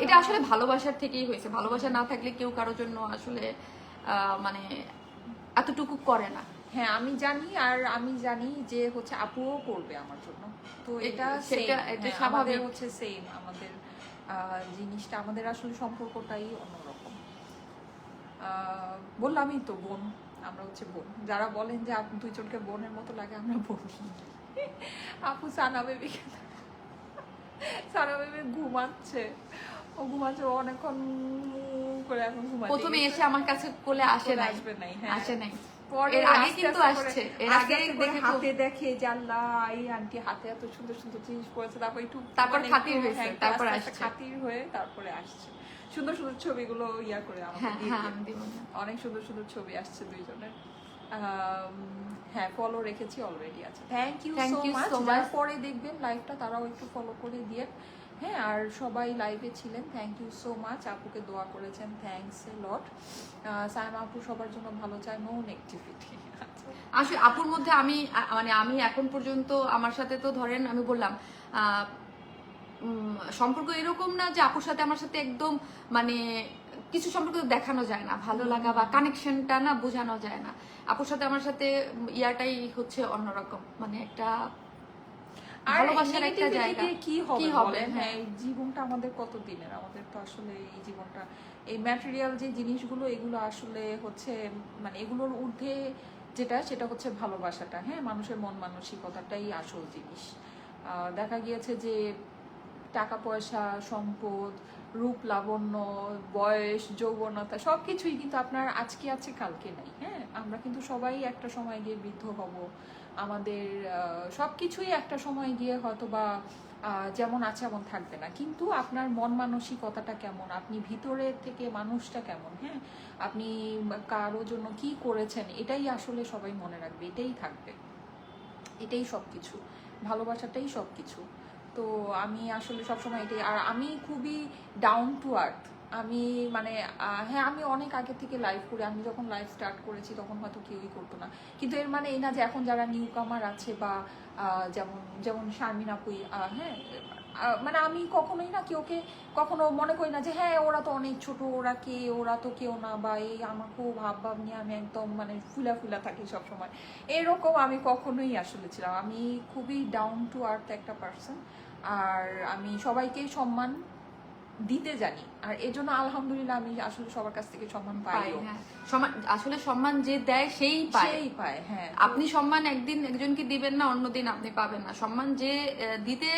এটা আসলে ভালোবাসার থেকেই হয়েছে, ভালোবাসা না থাকলে কেউ কারোর জন্য আসলে মানে এতটুকু করে না। হ্যাঁ আমি জানি, আর আমি জানি যে হচ্ছে আপুও করবে আমার জন্য, তো এটা সেটা same, এটা হ্যাঁ, স্বাভাবিক। আমাদের হচ্ছে সেম, আমাদের জিনিসটা আমাদের আসলে সম্পর্কটাই অন্যরকম। বললামই তো বোন, আমরা হচ্ছে বোন। যারা বলেন যে আপু দুইজনকে বোনের মতো লাগে, আমরা বোন। আপু সানা বেবি, সানা বেবি ঘুমাচ্ছে, ও ঘুমাচ্ছে, ও অনেকক্ষণ করে এখন ঘুমাচ্ছে। প্রথমে এসে আমার কাছে কোলে আসে নাই, আসবে নাই, হ্যাঁ আসে নাই, পরে এর আগে আস্তে কিন্তু আস্তে করে- আসছে, এর আস্তে আগে আস্তে করে দেখে তো হাতে দেখে যে আল্লাহ এই আন্টি হাতে এত সুন্দর সুন্দর জিনিস পড়েছে, তারপর একটু তারপর মানে খাতির একটু, হয়েছে, হ্যাঁ, একটু তারপর আস্তে আস্তে আসছে। খাতির হয়ে তারপরে আসছে। সুন্দর সুন্দর ছবিগুলো ইয়া করে আমাকে হ্যাঁ দিয়ে হ্যাঁ দিয়ে। আমি দিব না। অনেক সুন্দর সুন্দর ছবি আসছে দুইজনের। হ্যাঁ ফলো রেখেছি অলরেডি আছে। Thank you Thank so you much. so যারা much. পরে দেখবেন লাইভটা তারাও একটু ফলো করে দিয়ে। হ্যাঁ আর সবাই লাইভে ছিলেন, থ্যাংক ইউ সো মাচ। আপুকে দোয়া করেছেন, থ্যাংকস এ লট। সাইমা আপু সবার জন্য ভালো চায়, নো নেগেটিভিটি। আসলে আপুর মধ্যে আমি মানে আমি এখন পর্যন্ত আমার সাথে তো ধরেন আমি বললাম সম্পর্ক এরকম না যে আপুর সাথে আমার সাথে একদম মানে কিছু সম্পর্ক তো দেখানো যায় না, ভালো লাগা বা কানেকশনটা না বোঝানো যায় না। আপুর সাথে আমার সাথে ইয়াটাই হচ্ছে অন্যরকম, মানে একটা আর ভালোবাসার একটা negativity জায়গা। দিয়ে কি হবে কি হবে, বলেন? হ্যাঁ। হ্যাঁ এই জীবনটা আমাদের কত দিনের, আমাদের তো আসলে এই জীবনটা, এই ম্যাটেরিয়াল যে জিনিসগুলো এগুলো আসলে হচ্ছে মানে এগুলোর ঊর্ধ্বে যেটা সেটা হচ্ছে ভালোবাসাটা। হ্যাঁ মানুষের মন মানসিকতাটাই আসল জিনিস। দেখা গিয়েছে যে টাকা পয়সা, সম্পদ, রূপ লাবণ্য, বয়স, যৌবনতা সবকিছুই কিন্তু আপনার আজকে আছে কালকে নাই। হ্যাঁ আমরা কিন্তু সবাই একটা সময় গিয়ে বৃদ্ধ হব, আমাদের সবকিছুই একটা সময় গিয়ে হয়তো বা যেমন আছে এমন থাকবে না, কিন্তু আপনার মন মানসিকতাটা কেমন, আপনি ভিতরে থেকে মানুষটা কেমন, হ্যাঁ আপনি কারো জন্য কি করেছেন, এটাই আসলে সবাই মনে রাখবে, এটাই থাকবে, এটাই সবকিছু, ভালোবাসাটাই সবকিছু। তো আমি আসলে সবসময় এটাই, আর আমি খুবই ডাউন টু আর্থ। আমি মানে হ্যাঁ আমি অনেক আগে থেকে লাইভ করি, আমি যখন লাইভ স্টার্ট করেছি তখন হয়তো কেউই করতো না, কিন্তু এর মানে এই না যে এখন যারা নিউ কামার আছে বা যেমন যেমন শারমিন আপুই, হ্যাঁ মানে আমি কখনোই না কেউকে কখনো মনে করি না যে হ্যাঁ ওরা তো অনেক ছোট, ওরা কে, ওরা তো কেউ না, বা এই আমাকেও ভাব ভাব নিয়ে আমি একদম মানে ফুলা ফুলা থাকি সবসময়, এরকম আমি কখনোই আসলে ছিলাম। আমি খুবই ডাউন টু আর্থ একটা পার্সন, আর আমি সবাইকে সম্মান দিতে জানি, আর এজন্য আলহামদুলিল্লাহ আমি আসলে সবার কাছ থেকে সম্মান পাই, পাইও। হ্যাঁ আসলে সম্মান যে দেয় সেই পায়, সেই পায়, হ্যাঁ আপনি সম্মান একদিন একজনকে দিবেন না, অন্যদিন আপনি পাবেন না। সম্মান যে দিতে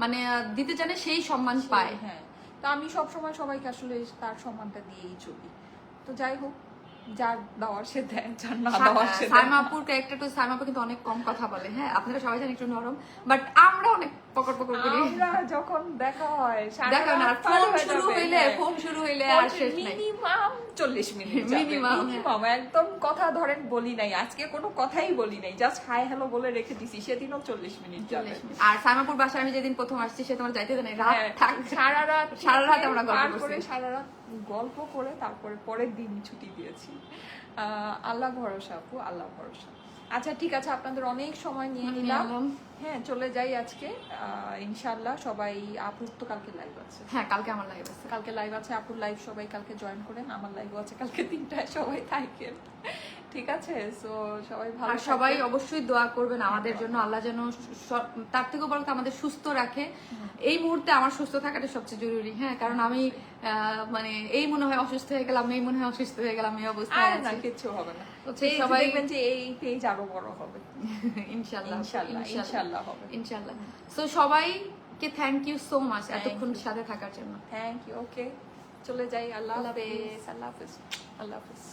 মানে দিতে জানে সেই সম্মান পায়। হ্যাঁ তো আমি সবসময় সবাইকে আসলে তার সম্মানটা দিয়েই চলি। তো যাই হোক, যার দেওয়ার সে দেয়, যার না দেওয়ার সে দেয় সাইমা না। আপুর ক্যারেক্টার তো, সাইমা আপু কিন্তু অনেক কম কথা বলে, হ্যাঁ আপনারা সবাই জানেন একটু নরম, বাট আমরা অনেক পকড় পকড় করি। আমরা যখন দেখা হয় দেখো না, ফোন শুরু হইলে আর শেষ নাই, মিনিমাম 40 মিনিট Minimum, মিনিমাম, একদম কথা ধরেন বলি নাই, আজকে কোনো কথাই বলি নাই, জাস্ট হাই হ্যালো বলে রেখে দিছি, সেদিনও 40 মিনিট যাবে। আর সাইমাপুর বাসায় আমি যেদিন প্রথম আসছি সে তোমার যাইতে দেয় নাই, রাত হ্যাঁ, থাক সারা রাত আমরা গল্প পার করছি। করে, সারা রাত গল্প করে তারপরে পরের দিন ছুটি দিয়েছি। আল্লাহ ভরসা আপু, আল্লাহ ভরসা। আচ্ছা ঠিক আছে, আপনাদের অনেক সময় নিয়ে নিলাম। হ্যাঁ চলে যাই আজকে, ইনশাল্লাহ সবাই। আপুর তো কালকে লাইভ আছে, হ্যাঁ কালকে আমার লাইভ আছে, কালকে লাইভ আছে আপুর লাইভ, সবাই কালকে জয়েন করেন। আমার লাইভ আছে কালকে 3টায়, সবাই থাকেন, ঠিক আছে? সো সবাই ভালো আর সবাই থাকবেন। অবশ্যই দোয়া করবেন আমাদের জন্য, আল্লাহ যেন তার থেকেও বরং আমাদের সুস্থ রাখে। এই মুহূর্তে আমার সুস্থ থাকাটা সবচেয়ে জরুরি, হ্যাঁ কারণ আমি মানে এই মনে হয় অসুস্থ হয়ে গেলাম, এই মনে হয় অসুস্থ হয়ে গেলাম, এই অবস্থায় আর না আছি। কিচ্ছু হবে না, সবাই দেখবেন যে এই পেজ আরো বড় হবে ইনশাআল্লাহ ইনশাআল্লাহ, ইনশাআল্লাহ হবে ইনশাআল্লাহ। সো সবাইকে থ্যাংক ইউ সো মাচ এতক্ষণ সাথে থাকার জন্য। Thank you. ওকে চলে যাই, আল্লাহ আল্লাহ হাফেজ, হাফেজ। আল্লাহ হাফেজ, আল্লাহ হাফেজ।